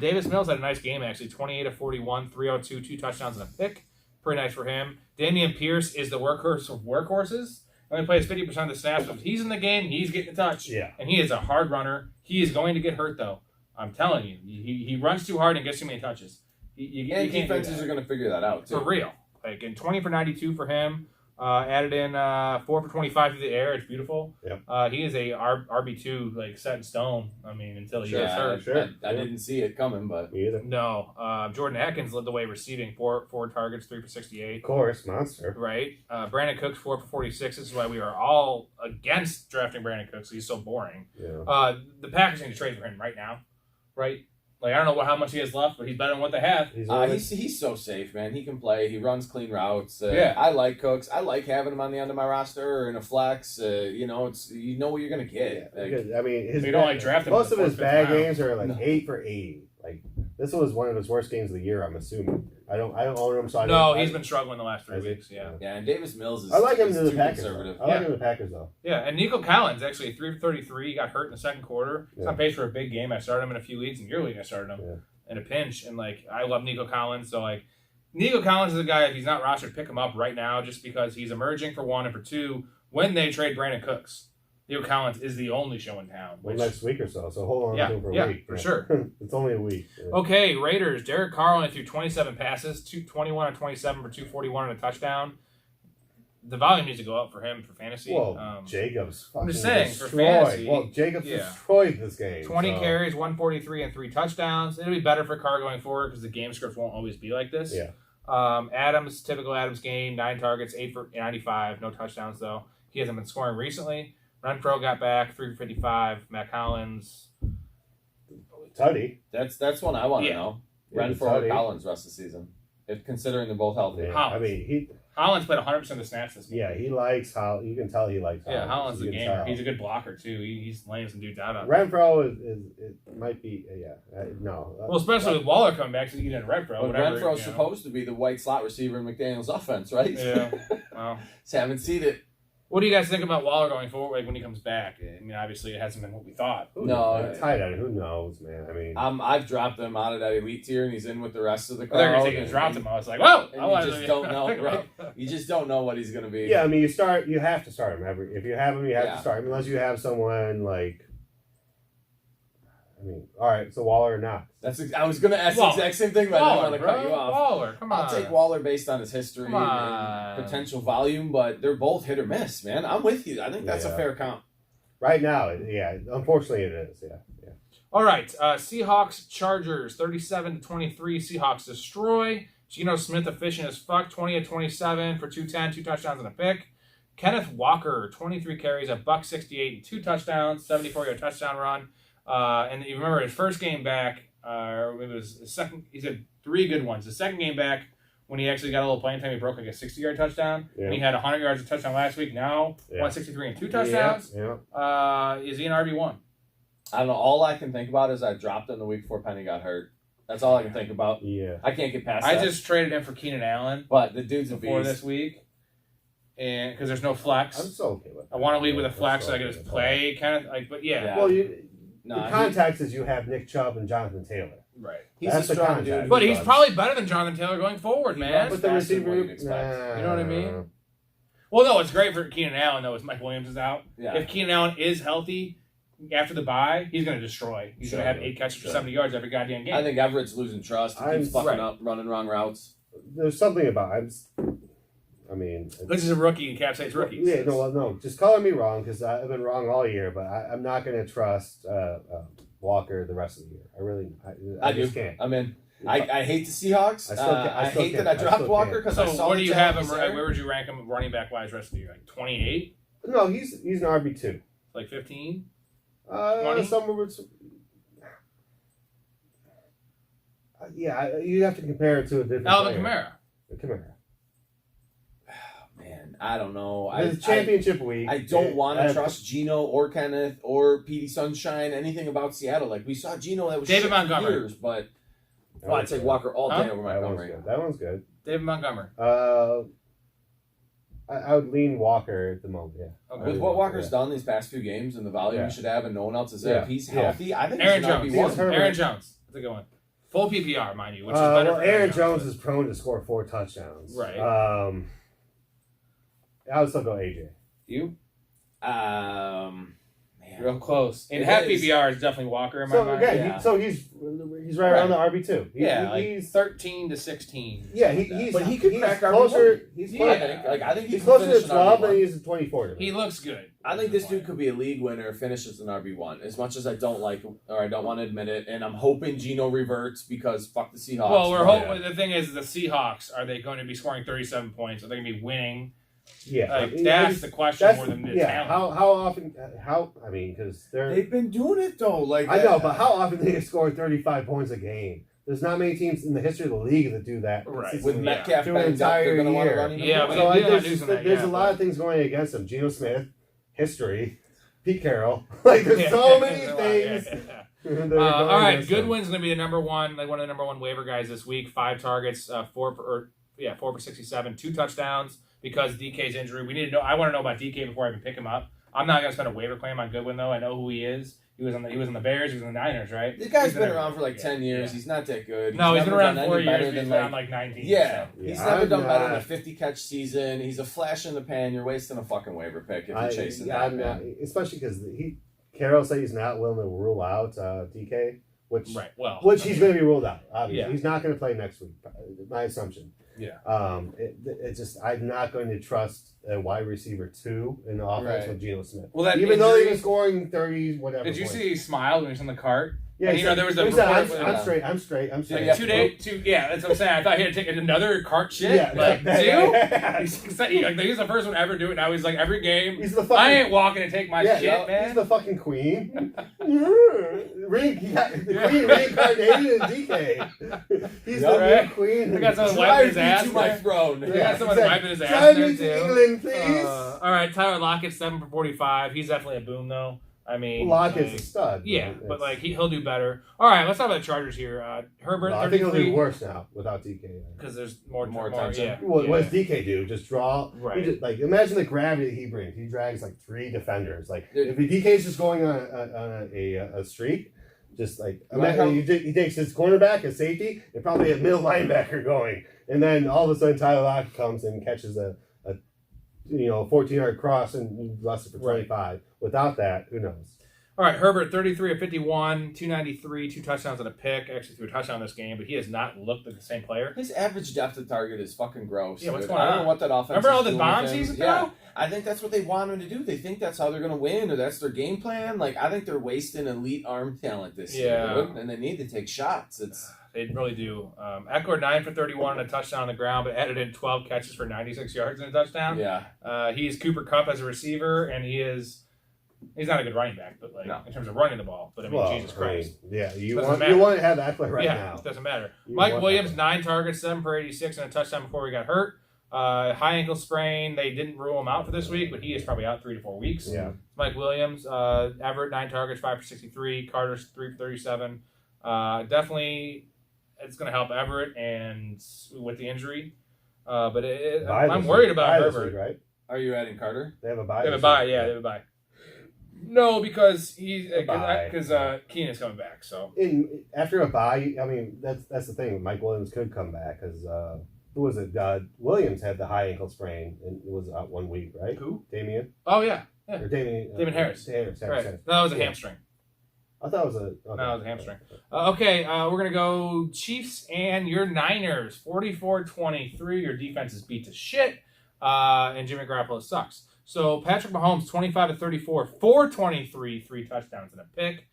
Davis Mills had a nice game actually. 28-41, 302, 2 touchdowns and a pick. Pretty nice for him. Damian Pierce is the workhorse of workhorses. Only plays 50% of the snaps. If he's in the game, he's getting a touch. Yeah. And he is a hard runner. He is going to get hurt though. I'm telling you. He runs too hard and gets too many touches. You And can't do defenses that. are going to figure that out, too. For real. Like, in 20 for 92 for him. Added in 4 for 25 through the air. It's beautiful. Yep. He is a RB2, like, set in stone. I mean, until he gets hurt. I didn't see it coming, but... Me either. No. Jordan Atkins led the way receiving. 4 targets, 3 for 68. Of course, monster. Right. Brandon Cooks, 4 for 46. This is why we are all against drafting Brandon Cooks. He's so boring. Yeah. The Packers need to trade for him right now. Right? Like, I don't know how much he has left, but he's better than what they have. He's so safe, man. He can play. He runs clean routes. Yeah. I like Cooks. I like having him on the end of my roster or in a flex. You know what you're gonna get. Yeah, because, I mean, his You don't like draft him most in of the his fourth, bad fifth round. games are like 8 for 80. Like this was one of his worst games of the year. I'm assuming. I don't own him, so I No, don't, he's been struggling the last 3 weeks. Yeah. Yeah, and Davis Mills is. I like him is to the too Packers. conservative. I like him to the Packers though. Yeah, and Nico Collins actually 3 for 33. He got hurt in the second quarter. He's on pace for a big game. I started him in a few leagues. In your league, I started him in a pinch. And, like, I love Nico Collins. So, like, Nico Collins is a guy, if he's not rostered, pick him up right now just because he's emerging for one. And for two, when they trade Brandon Cooks, Nico Collins is the only show in town. Well, Which, next week or so. So hold on to him for a week. for sure. It's only a week. Yeah. Okay, Raiders. Derek Carr only threw 27 passes, 21 of 27 for 241 and a touchdown. The volume needs to go up for him for fantasy. Well, Jacobs fucking I'm just saying, for destroyed. fantasy. Well, Jacobs destroyed this game. 20 so. carries, 143, and 3 touchdowns. It'll be better for Carr going forward because the game scripts won't always be like this. Yeah. Adams, typical Adams game, 9 targets, 8 for 95, no touchdowns though. He hasn't been scoring recently. Renfro got back, 3 for 55. Matt Collins. Tutty. That's one I want to Yeah. know. Yeah, Renfro or Tutty. Collins rest of the season, if considering they're both healthy. Yeah. Hollins. I mean, Hollins played 100% of the snaps this game. he likes how you can tell he likes. Yeah, Hollins is a gamer. tell. He's a good blocker too. He's laying some dudes out on. Renfro it might be no. Well, especially with Waller coming back, so you get into Renfro. But Whatever, Renfro's you know. supposed to be the white slot receiver in McDaniel's offense, right? Yeah. Well, Just haven't seen it. what do you guys think about Waller going forward, like when he comes back? I mean, obviously it hasn't been what we thought. tight end. Who knows, man? I mean, I've dropped him out of that elite tier, and he's in with the rest of the I thought you were crowd. saying you and- dropped him. I was like, whoa! And I you wanted just to- don't know, right? You just don't know what he's going to be. yeah. I mean, you have to start him if you have him, you have Yeah. to start him unless you have someone like. I mean, all right. So Waller or Knox? I was going to ask the Waller. exact same thing, but I Waller, didn't want to cut bro. you off. Waller, come on. I'll take Waller based on his history Come on. and potential volume, but they're both hit or miss, man. I'm with you. I think that's a Yeah. fair count. Right now, yeah. Unfortunately, it is. Yeah. All right, Seahawks Chargers 37-23. Seahawks destroy. Geno Smith efficient as fuck, 20 of 27 for 210, 2 touchdowns and a pick. Kenneth Walker 23 carries, $168 and 2 touchdowns, 74-yard touchdown run. And you remember his first game back, or maybe it was his second. He's had 3 good ones. The second game back, when he actually got a little playing time, he broke like a 60-yard touchdown. Yeah. And he had 100 yards of touchdown last week. Now 163 and 2 touchdowns. Yeah. Is he an RB1? I don't know. All I can think about is I dropped him the week before Penny got hurt. That's all I can think about. Yeah. I can't get past I that. just traded him for Keenan Allen. But the dude's a before beast. this week, and because there's no flex. I'm so okay with that. I want to lead with a I'm flex so so I can okay just with play kind of like. But yeah. Well, No, the context is you have Nick Chubb and Jonathan Taylor. Right. He's That's a the strong context. dude. But he's probably better than Jonathan Taylor going forward, man. But the faster than receiver, what you'd expect. You know what I mean? Well, no, it's great for Keenan Allen though. If Mike Williams is out, Yeah. if Keenan Allen is healthy after the bye, he's going to destroy. He's going to have 8 catches for 70 yards every goddamn game. I think Everett's losing trust. He keeps fucking right. up, running wrong routes. There's something about. I mean, this is a rookie and Cap State's rookies. Yeah, no. Just color me wrong because I've been wrong all year, but I'm not going to trust Walker the rest of the year. I really, I just do. can't. I'm in. I hate the Seahawks. I still can't- I I still hate can't. that I I dropped still Walker can't. because So I saw where the do you have talent him? was there. Where would you rank him running back wise rest of the year? Like 28, No, he's an RB2. like 15. Somewhere. You have to compare it to a different. Alvin player. Kamara. Man, I don't know. It's championship week. I don't want to trust Geno or Kenneth or Petey Sunshine, anything about Seattle. Like, we saw Geno that was David shit for Montgomery. years, but I'd take Walker all day over Montgomery. That one's good. David Montgomery. I would lean Walker at the moment, yeah. Okay. With what Walker's done these past few games and the volume he should have and no one else is there, if he's healthy, I think Aaron he should Jones. be one. Aaron Jones. That's a good one. Full PPR, mind you, which is better for Aaron Jones is prone to score 4 touchdowns. Right. I would still go AJ. You? Man. Real close. In half PPR is definitely Walker in my mind. He's right around the RB2. He's 13 to 16. Yeah, he's crack closer. RB1. I think he's closer to 12 than he is to 24. He looks good. I think this dude could be a league winner, finishes an RB1. As much as I don't like or I don't want to admit it, and I'm hoping Geno reverts because fuck the Seahawks. Well, we're hoping. The thing is, the Seahawks, are they going to be scoring 37 points? Are they going to be winning? Yeah, that's the question more than the talent. How often? I mean, because they've been doing it though. Like I know, but how often they score 35 points a game? There's not many teams in the history of the league that do that. Right. With Metcalf through an entire year. Yeah, so there's a lot of things going against them. Geno Smith, history, Pete Carroll. Like there's so many things. All right, Goodwin's going to be the number one, like one of the number one waiver guys this week. 5 targets, 4 for 67, 2 touchdowns. Because DK's injury, we need to know. I want to know about DK before I even pick him up. I'm not going to spend a waiver claim on Goodwin though. I know who he is. He was on the Bears. He was on the Niners, right? The guy's been around for like 10 years. Yeah. He's not that good. No, he's been around 4 years. He's been around like 19. Yeah, he's never done better than a 50 catch season. He's a flash in the pan. You're wasting a fucking waiver pick if you're chasing that. Man. Especially because Carroll said he's not willing to rule out DK, which he's going to be ruled out. Obviously, he's not going to play next week. My assumption. Yeah. It's just I'm not going to trust a wide receiver 2 in the offense with Geno Smith. Well, even though he was scoring 30s, whatever. Did you see he smiled when he was on the cart? Yeah, and, there was a report. I'm straight. 2 days. Yeah, that's what I'm saying. I thought he had to take another cart shit. Yeah, like 2. He's the first one to ever do it. Now he's like every game. He's the fucking, I ain't walking to take my shit, man. He's the fucking queen. The queen reincarnated in DK. He's the queen. I got someone wiping his ass. To my throne. I got someone wiping his ass. Drive me to England, please. All right, Tyler Lockett 7 for 45. He's definitely a boom though. I mean, Lockett's a stud. Yeah, but like he'll do better. All right, let's talk about the Chargers here. Herbert, I think he'll do worse now without DK. Because there's more attention. Yeah. What does DK do? Just draw. Right. Imagine the gravity he brings. He drags like 3 defenders. Like if the DK's just going on a streak, just like imagine he takes his cornerback, his safety, and probably a middle linebacker going, and then all of a sudden Tyler Lockett comes and catches a 14-yard cross and runs it for 25. Without that, who knows? All right, Herbert, 33 of 51, 293, 2 touchdowns and a pick. Actually threw a touchdown this game, but he has not looked like the same player. His average depth of target is fucking gross. Yeah, what's going on? I don't know what that offense Remember all is the bombs he's thrown? Yeah, I think that's what they want him to do. They think that's how they're going to win, or that's their game plan. Like, I think they're wasting elite arm talent this year, and they need to take shots. They really do. Ekeler 9 for 31 and a touchdown on the ground, but added in 12 catches for 96 yards and a touchdown. Yeah. He's Cooper Kupp as a receiver, and he's not a good running back, but in terms of running the ball. But I mean, Jesus Christ. You want to have Ekeler now. Yeah, it doesn't matter. Mike Williams 9 targets, 7 for 86 and a touchdown before he got hurt. High ankle sprain. They didn't rule him out for this week, but he is probably out 3 to 4 weeks. Yeah. Mike Williams, Everett 9 targets, 5 for 63. Carter 3 for 37. Definitely. It's going to help Everett and with the injury. But I'm worried about Herbert. Right? Are you adding Carter? They have a bye. They have a bye. No, because Keenan's coming back. So after a bye, I mean that's the thing. Mike Williams could come back because who was it? Williams had the high ankle sprain and it was out 1 week, right? Who? Damien. Oh yeah. Or Damien Harris. Harris. Right. That was a hamstring. I thought it was a... No, it was a hamstring. We're going to go Chiefs and your Niners. 44-23. Your defense is beat to shit. And Jimmy Garoppolo sucks. So Patrick Mahomes, 25 of 34, 423, 3 touchdowns and a pick.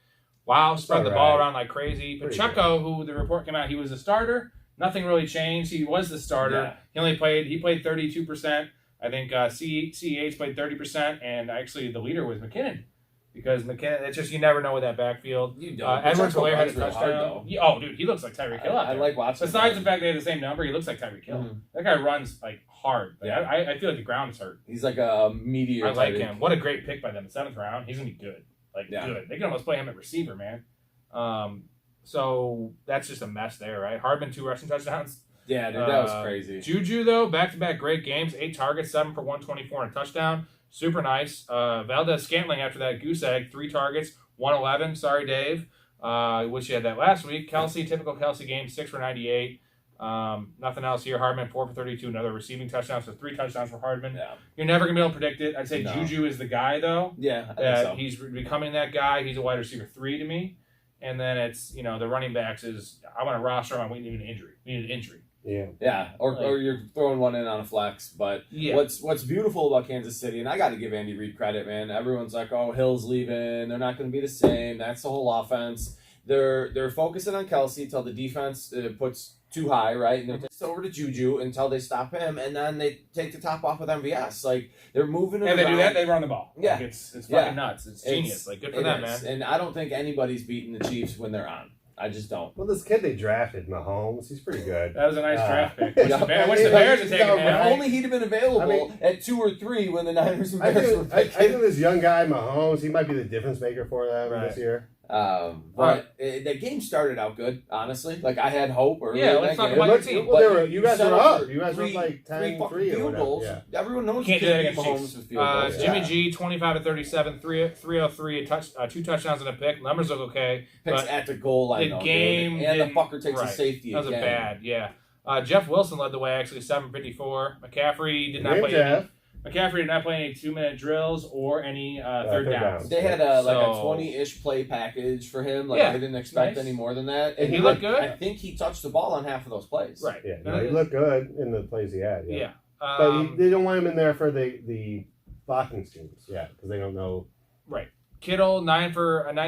Wow, spread the ball around like crazy. Pacheco, who the report came out, he was a starter. Nothing really changed. He was the starter. Yeah. He played 32%. I think CEH played 30%, and actually the leader was McKinnon. because McKinnon. It's just you never know with that backfield. You don't. Edwards-Helaire had a Real hard, touchdown. though. Oh, dude, he looks like Tyreek Hill out I there. like watching. Besides the fact they have the same number, he looks like Tyreek Hill. Mhm. That guy runs like hard. Like, Yeah. I feel like the ground is hurt. He's like a meteor. I like Tyreek. him. What a great pick by them. 7th round. He's gonna be good. Like Yeah. good. They can almost play him at receiver, man. So that's just a mess there, right? Hardman 2 rushing touchdowns. Yeah, dude, that was crazy. Juju though, back-to-back great games. 8 targets, 7 for 124 and a touchdown. Super nice. Valdez-Scantling after that goose egg, 3 targets, 111. Sorry, Dave. Wish you had that last week. Kelsey, typical Kelsey game, 6 for 98. Nothing else here. Hardman 4 for 32, another receiving touchdown, so 3 touchdowns for Hardman. Yeah. You're never gonna be able to predict it. I'd say No. Juju is the guy though. Yeah, I think so. He's becoming that guy. He's a wide receiver 3 to me. And then it's the running backs is I want to roster him. We need an injury. We need an injury. Yeah. Yeah, or you're throwing one in on a flex. But Yeah. what's beautiful about Kansas City, and I got to give Andy Reid credit, man. Everyone's like, oh, Hill's leaving. They're not going to be the same. That's the whole offense. They're focusing on Kelsey until the defense puts too high, right? And they're over to Juju until they stop him, and then they take the top off with MVS. Like they're moving it And they around. do that. They run the ball. Yeah, Like, it's fucking nuts. It's genius. Like good for it them, is. man. And I don't think anybody's beating the Chiefs when they're on. I just don't. Well, this kid they drafted, Mahomes, he's pretty good. That was a nice draft pick. Yeah. What's the Bears are taking him? If only he'd have been available at 2 or 3 when the Niners and I Bears were think picking. this young guy, Mahomes, he might be the difference maker for them this year. But the game started out good, honestly. Like I had hope early. Yeah, in let's that talk game. about your team. Well, you guys were settled up. for You guys were three- like 10-3 three fucking or field whatever, goals. yeah. Everyone knows Can't you do that can't beat against Mahomes Chiefs. with field goals. Jimmy G, 25 to 37, 303, 2 touchdowns and a pick. Numbers look okay. Picks but at the goal line. The though, game dude. And the didn't- fucker takes right. a safety That was again. a bad, yeah. Jeff Wilson led the way, actually, 754. McCaffrey did not Name play Jeff. any. McCaffrey did not play any 2-minute drills or any third downs. They had a 20-ish 20-ish play package for him. Like Yeah, I didn't expect nice. any more than that. And he looked good? I think he touched the ball on half of those plays. Right. Yeah, no, he looked good in the plays he had. Yeah. But they don't want him in there for the blocking schemes. Yeah, because they don't know. Right. Kittle, 9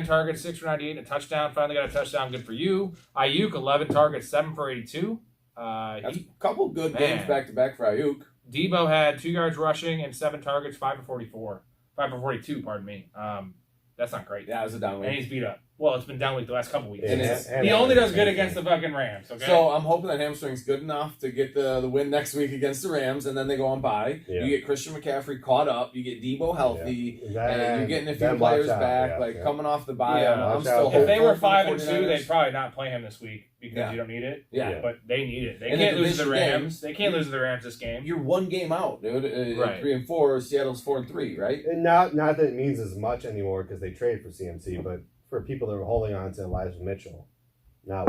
targets, 6 for 98, and a touchdown. Finally got a touchdown. Good for you. Ayuk, 11 targets, 7 for 82. That's a couple good Man. games back to back for Ayuk. Debo had 2 yards rushing and 7 targets, 5 for 44. 5 for 42, pardon me. That's not great. Yeah, it was a down week. And he's beat up. Well, it's been down week the last couple weeks. Yeah, He only does good against the fucking Rams, okay? So I'm hoping that hamstring's good enough to get the win next week against the Rams, and then they go on bye. Yeah. You get Christian McCaffrey caught up. You get Debo healthy. Yeah. And you're getting a few Then watch players out, back, yeah. coming off the bye. Yeah. I'm Watch still out. hopeful. if they were for the 5-2, 49ers. they'd probably not play him this week because Yeah. you don't need it. Yeah. But they need it. They And can't the lose to the division Rams. game, They can't lose to the Rams this game. You're one game out, dude. Right. 3-4. Seattle's 4-3, right? And not that it means as much anymore because they traded for CMC, but for people that were holding on to Elijah Mitchell, now.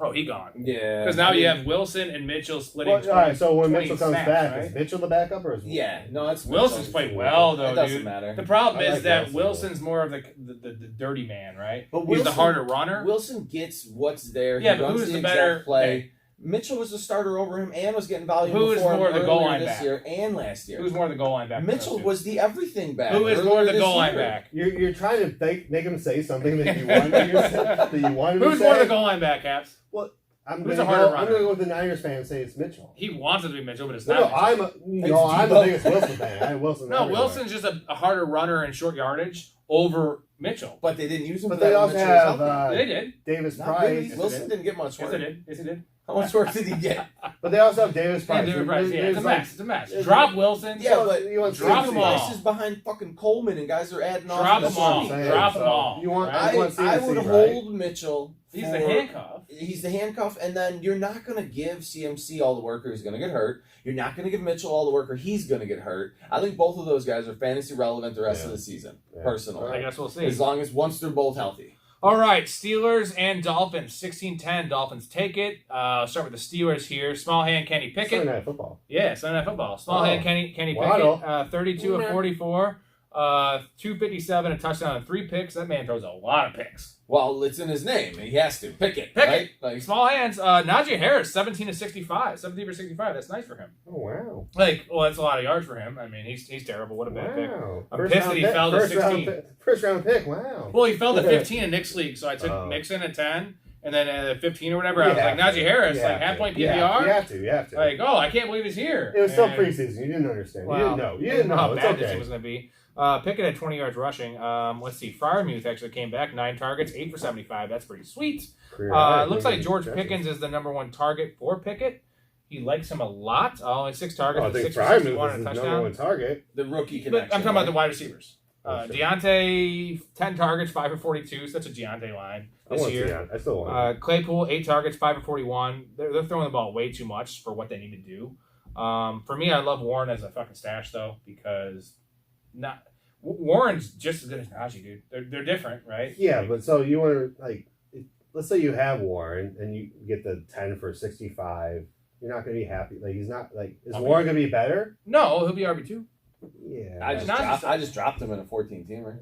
Oh, he gone. Yeah. Because now you have Wilson and Mitchell splitting. Well, all right, so when 20 Mitchell comes snaps, back, right? is Mitchell the backup or is Yeah. No, it's Wilson's played well though, It doesn't dude. matter. The problem I is like that Wilson, Wilson's more of the dirty man, right? But He's Wilson, the harder runner. Wilson gets what's there. Yeah, He but runs who's the exact better play? Mitchell was the starter over him and was getting volume Who is before him more the goal earlier line this back? year and last year. Who's more the goal line back? Mitchell was the everything back. Who is earlier more the this goal line year. back? You're trying to make him say something that you wanted to say. That you wanted Who's to more say. the goal line back, Caps? Well, I'm Who's going a harder to runner? go with the Niners fan and say it's Mitchell. He wants it to be Mitchell, but it's No, not. I'm Mitchell. the biggest Wilson fan. I have Wilson. No, everywhere. Wilson's just a harder runner in short yardage over Mitchell. But they didn't use him. But for they that when also Mitchell was have healthy. They did. Davis Not Price. really. Wilson didn't get much Yes, work. they did. Yes, they did. How much work did he get? But they also have Davis Yeah, Price. David Price. Yeah, it's a There's like- mess. It's a mess. Drop Wilson. Yeah, but you want drop CMC. them all. Price is behind fucking Coleman, and guys are adding off. Drop to the them all. sheet. saying, Drop so them all. you want- right? you want I CMC, would right? hold Mitchell. He's for- the handcuff. He's the handcuff, and then you're not going to give CMC all the worker. He's going to get hurt. You're not going to give Mitchell all the worker. He's going to get hurt. I think both of those guys are fantasy relevant the rest of the season, personally. I guess we'll see. As long as once they're both healthy. All right, Steelers and Dolphins, 16-10. Dolphins take it. I'll start with the Steelers here. Small hand Kenny Pickett. Sunday Night Football. Yeah, Sunday Night Football. Small hand Kenny Waddle. Pickett, 32 of 44, 257, a touchdown, and 3 picks. That man throws a lot of picks. Well, it's in his name. He has to. Pickett. Pickett. Right? Like, Small hands. Najee Harris, 17 of 65. 17 for 65. That's nice for him. Oh, wow. That's a lot of yards for him. I mean, he's terrible. What a bad pick. Wow. I'm pissed that he fell to 16. First round pick. Wow. Well, he fell to 15 in Nick's league, so I took Mixon at 10, and then at 15 or whatever, I was like, Najee Harris, like half-point PPR? You have to. Like, oh, I can't believe he's here. It was still And preseason. You didn't understand. Well, you didn't know. You didn't know. how It's bad okay. this team was going to be. Pickett had 20 yards rushing. Let's see. Freiermuth actually came back, 9 targets, 8 for 75. That's pretty sweet. Looks like George Pickens is the number 1 target for Pickett. He likes him a lot. Only 6 targets. I think 6 for 61 Freiermuth and is a the touchdown. number 1 target. The rookie But connection. I'm talking about the right? wide receivers. Deontay, 10 targets, 5 for 42. Such a Deontay line this year. I still want Claypool, 8 targets, 5 for 41. They're throwing the ball way too much for what they need to do. For me, I love Warren as a fucking stash, though, because Warren's just as good as Najee, dude. They're different, right? Yeah, but so you want to, let's say you have Warren and you get the 10 for 65. You're not going to be happy. He's not, is Warren going to be better? No, he'll be RB2. Yeah. I just dropped him in a 14-teamer.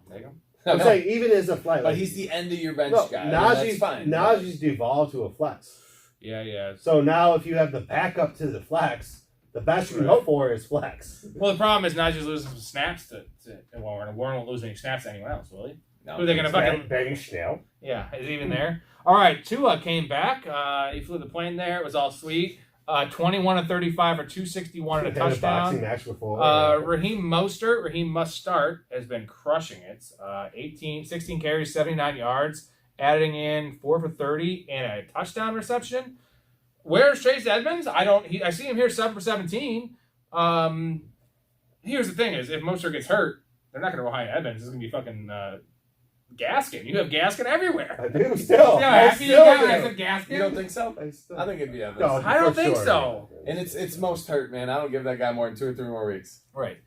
There you go. I'm saying even as a flex. But he's the end of your bench guy. Najee's That's fine. Najee's devolved to a flex. Yeah. So now if you have the backup to the flex, the best you can hope for is flex. Well, the problem is Najee's losing some snaps to Warren. Warren won't lose any snaps to anyone else, will he? No. Who are they going to fucking... Benny Schnell. Yeah, is he even there? All right, Tua came back. He flew the plane there. It was all sweet. 21 of 35 for 261 and a touchdown. Boxing match before. Raheem must start, has been crushing it. 16 carries, 79 yards, adding in 4 for 30 and a touchdown reception. Where's Chase Edmonds? I see him here 7 for 17. Here's the thing is, if Mostert gets hurt, they're not going to rely on Edmonds. It's going to be fucking Gaskin. You have Gaskin everywhere. I do still. I said Gaskin. You don't think so? I think it'd be Evans. No, I don't think so. And it's most hurt, man. I don't give that guy more than 2 or 3 more weeks. Right.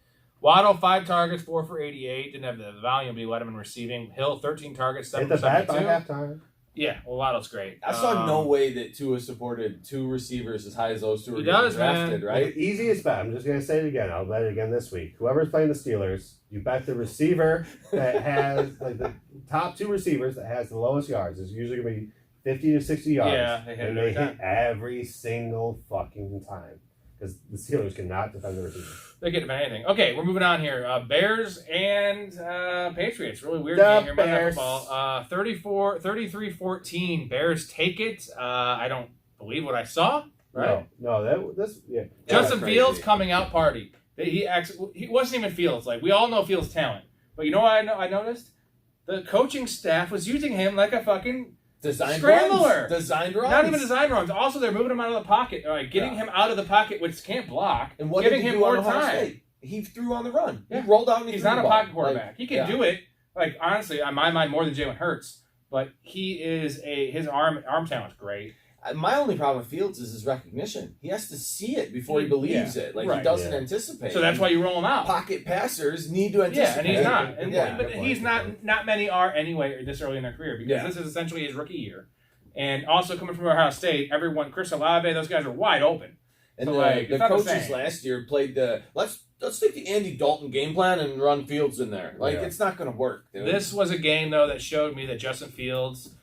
Waddle, 5 targets, 4 for 88. Didn't have the volume, but he led him in receiving. Hill, 13 targets, 7 Hit for the bat by 72. halftime. Yeah, well, Waddle's great. I saw no way that Tua supported 2 receivers as high as those 2 were He does, drafted, man. right? The easiest bet, I'm just going to say it again. I'll bet it again this week. Whoever's playing the Steelers, you bet the receiver that has, the top 2 receivers that has the lowest yards. It's usually going to be 50 to 60 yards. Yeah, they hit and it they every hit every single fucking time. Because the Steelers cannot defend the receiver. They get to anything. Okay, we're moving on here. Bears and Patriots. Really weird The game here. Monday Night Bears. Football. 33-14. Bears take it. I don't believe what I saw. Right? No, yeah. Justin That's Fields crazy. coming out party. He wasn't even Fields. We all know Fields' talent. But you know what I noticed? The coaching staff was using him like a fucking Designed scrambler. runs. Designed runs. Not even design runs. Also, they're moving him out of the pocket. All right, getting him out of the pocket, which can't block, And what giving did he him do more on Ohio time. State? He threw on the run. Yeah. He rolled out and he He's threw not the a ball. pocket quarterback. He can yeah. do it. Honestly, on my mind, more than Jalen Hurts. But he is his arm talent's great. My only problem with Fields is his recognition. He has to see it before he believes it. He Right. doesn't anticipate. So that's why you roll him out. Pocket passers need to anticipate. Yeah, and he's not. Yeah. But he's not. Not many are anyway this early in their career because this is essentially his rookie year. And also coming from Ohio State, everyone, Chris Olave, those guys are wide open. And So, the it's not the coaches same. last year played the let's take the Andy Dalton game plan and run Fields in there. It's not going to work. Dude. This was a game though that showed me that Justin Fields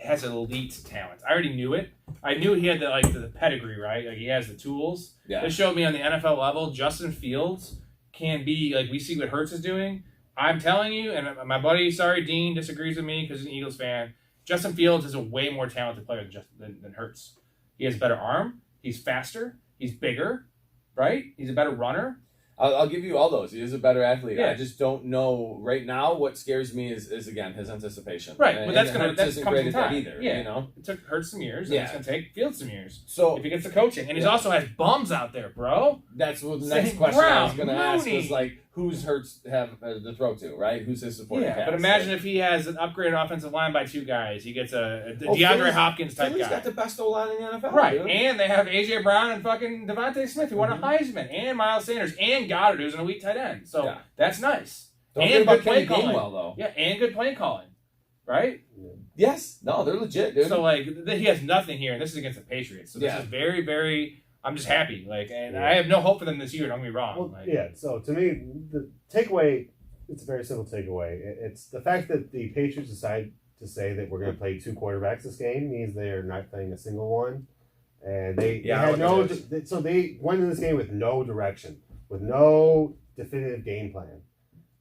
has elite talent. I already knew it. I knew he had the pedigree, right? He has the tools. Yeah. This showed me on the NFL level, Justin Fields can be we see what Hurts is doing. I'm telling you, and my buddy, Dean disagrees with me because he's an Eagles fan. Justin Fields is a way more talented player than Hurts. He has a better arm. He's faster. He's bigger, right? He's a better runner. I'll give you all those. He is a better athlete. Yeah. I just don't know right now. What scares me is again his anticipation. Right, And, but that's Hurts isn't comes great in at that time. either. Yeah, You know. it took Hurts some years. And Yeah. it's gonna take Fields some years. So if he gets the coaching, and he Yeah. also has bums out there, bro. That's what the St. next question I was Brown, going to ask Mooney. was who's Hurts have to throw to, right? Who's his supporting Yeah, cast? but imagine if he has an upgraded offensive line by 2 guys. He gets a Oh, DeAndre Philly's- Hopkins type Philly's guy. got the best O-line in the NFL. Right, dude. and they have A.J. Brown and fucking Devontae Smith, who won a Heisman, and Miles Sanders, and Goddard, who's an elite tight end. So Yeah. that's nice. Don't and forget about good play Kenny calling. Gainwell, though. Yeah, and good play calling. Right? Yes. No, they're legit, dude. So, he has nothing here, and this is against the Patriots. So this Yeah. is very, very... I'm just happy. And I have no hope for them this year, don't get me wrong. Well, so to me, the takeaway, it's a very simple takeaway. It's the fact that the Patriots decide to say that we're going to play 2 quarterbacks this game means they're not playing a single one. And they had so they went in this game with no direction, with no definitive game plan.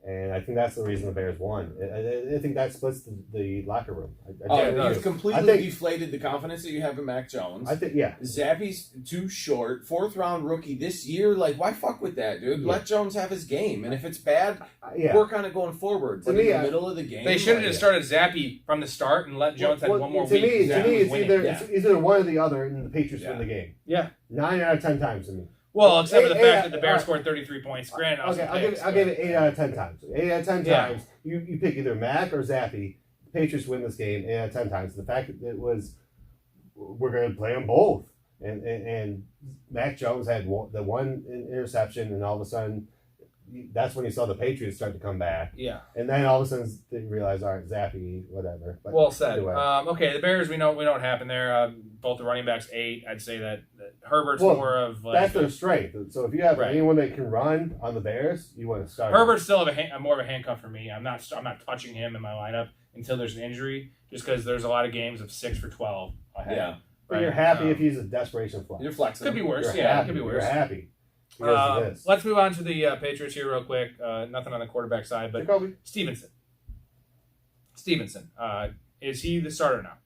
And I think that's the reason the Bears won. I think that splits the locker room. You've completely deflated the confidence that you have in Mac Jones. I think, yeah. Zappy's too short. 4th round rookie this year. Like, why fuck with that, dude? Yeah. Let Jones have his game. And if it's bad, work on it going forward. But in the middle of the game, they should have just started Zappy from the start and let Jones have one more week. To me, it's either one or the other, and the Patriots win the game. Yeah. 9 out of 10 times to me. Well, except for the fact that the Bears scored 33 points. Granted, I'll give it 8 out of 10 times. 8 out of 10 times, you pick either Mac or Zappy. The Patriots win this game 8 out of 10 times. The fact that it was, we're going to play them both. And Mac Jones had the one interception, and all of a sudden, that's when you saw the Patriots start to come back. Yeah. And then all of a sudden, they realized, all right, Zappy, whatever. But well said. Anyway. Okay, the Bears, we know what happened there. Both the running backs 8. I'd say that Herbert's more of like... That's their strength. So if you have anyone that can run on the Bears, you want to start. Herbert's still more of a handcuff for me. I'm not touching him in my lineup until there's an injury, just because there's a lot of games of 6 for 12 ahead. Yeah. But you're happy if he's a desperation flex. You're flexing. Could be worse. It could be worse. You're happy. Let's move on to the Patriots here real quick. Nothing on the quarterback side, but Jacoby. Stevenson. Is he the starter now?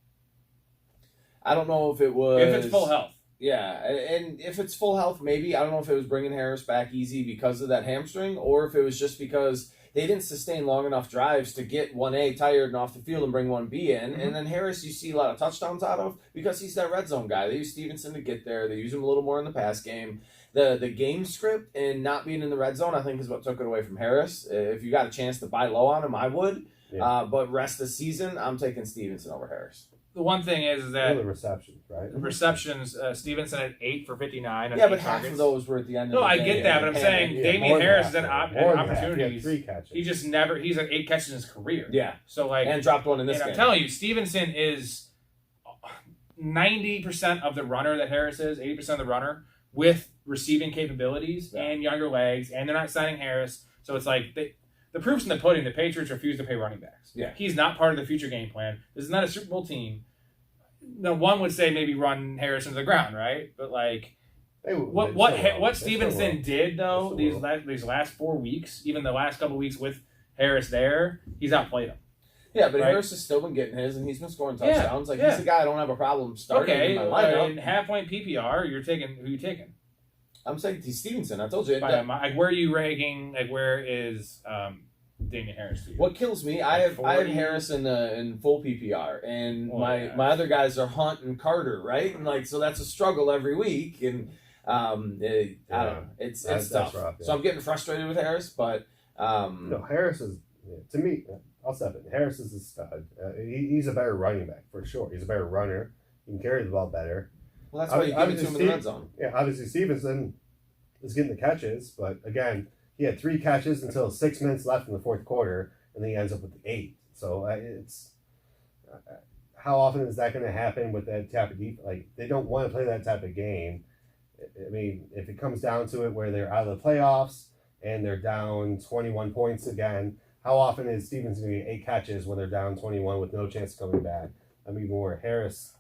I don't know if it was... If it's full health. Yeah, and if it's full health, maybe. I don't know if it was bringing Harris back easy because of that hamstring, or if it was just because they didn't sustain long enough drives to get 1A tired and off the field and bring 1B in. Mm-hmm. And then Harris, you see a lot of touchdowns out of because he's that red zone guy. They use Stevenson to get there. They use him a little more in the pass game. The game script and not being in the red zone, I think, is what took it away from Harris. If you got a chance to buy low on him, I would. Yeah. But rest of the season, I'm taking Stevenson over Harris. The one thing is that the receptions, right? Receptions, Stevenson at 8 for 59. Yeah, but half of those were at the end. No, of the I game. get that, but I'm saying Damian Harris is an opportunity. 3 catches. He just never. He's at 8 catches in his career. Yeah. So and dropped one in this game. I'm telling you, Stevenson is 90% of the runner that Harris is. 80% of the runner with receiving capabilities and younger legs, and they're not signing Harris. So it's like the proof's in the pudding. The Patriots refuse to pay running backs. Yeah. He's not part of the future game plan. This is not a Super Bowl team. Now, one would say maybe run Harris into the ground, right? But like, what Stevenson did though these last 4 weeks, even the last couple of weeks with Harris there, he's outplayed him. Yeah, but Harris has still been getting his, and he's been scoring touchdowns. He's the guy I don't have a problem starting in my lineup. In half-point PPR, who are you taking? I'm saying Stevenson. I told you. Where are you ranking? Like, where is Damian Harris to you? What kills me, I have Harris in full PPR, and my other guys are Hunt and Carter, right? And like, so that's a struggle every week, and I don't know, it's tough. Rough, So I'm getting frustrated with Harris, but no, Harris is to me. I'll step it. Harris is a stud. He's a better running back for sure. He's a better runner. He can carry the ball better. Well, that's why you give it to him in the red zone. Yeah, obviously Stevenson is getting the catches, but again, he had 3 catches until 6 minutes left in the fourth quarter, and then he ends up with 8. So it's how often is that going to happen with that type of defense? Like, they don't want to play that type of game. I mean, if it comes down to it where they're out of the playoffs and they're down 21 points again, how often is Stevenson going to get 8 catches when they're down 21 with no chance of coming back? I mean, more Harris,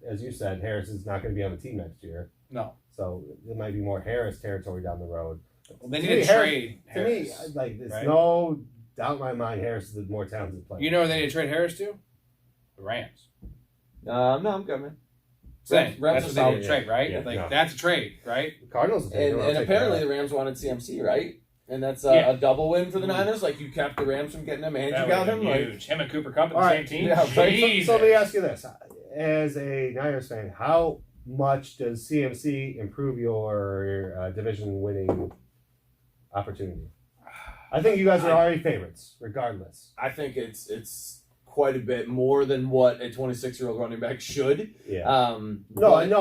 as you said, Harris is not going to be on the team next year. No. So it might be more Harris territory down the road. Well, they need to trade Harris. To me, like, there's no doubt in my mind Harris is the more talented player. You know where they need to trade Harris to? The Rams. No, I'm good, man. That's what they need to trade, right? Yeah, that's a trade, right? The Cardinals. And apparently the Rams wanted CMC, right? And that's a double win for the Niners. Like, you kept the Rams from getting him, and you got him. Huge. Him and Cooper Kupp on the same team. Yeah, so let me ask you this: as a Niners fan, how much does CMC improve your division-winning opportunity? I think you guys are already favorites, regardless. I think it's quite a bit more than what a 26-year-old running back should. Yeah. No. And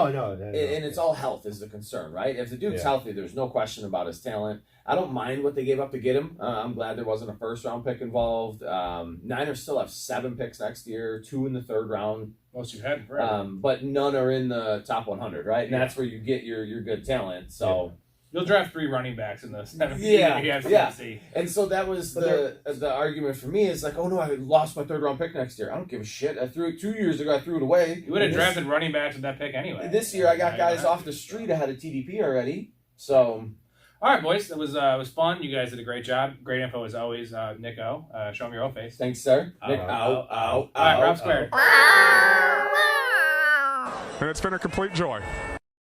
it's all health is the concern, right? If the dude's healthy, there's no question about his talent. I don't mind what they gave up to get him. I'm glad there wasn't a first-round pick involved. Niners still have 7 picks next year, 2 in the third round. Most you've had forever. But none are in the top 100, right? And that's where you get your good talent. So. Yeah. You'll draft 3 running backs in the 7th yeah. And so that was the argument for me is like, oh no, I lost my 3rd round pick next year. I don't give a shit. I threw it 2 years ago. I threw it away. You would have drafted running backs with that pick anyway. This year I got guys off the street ahead of TDP already. So All right, boys. It was fun. You guys did a great job. Great info as always. Nick O, show him your O face. Thanks, sir. Nick, ow. ow. All right, Rob Squared. And it's been a complete joy.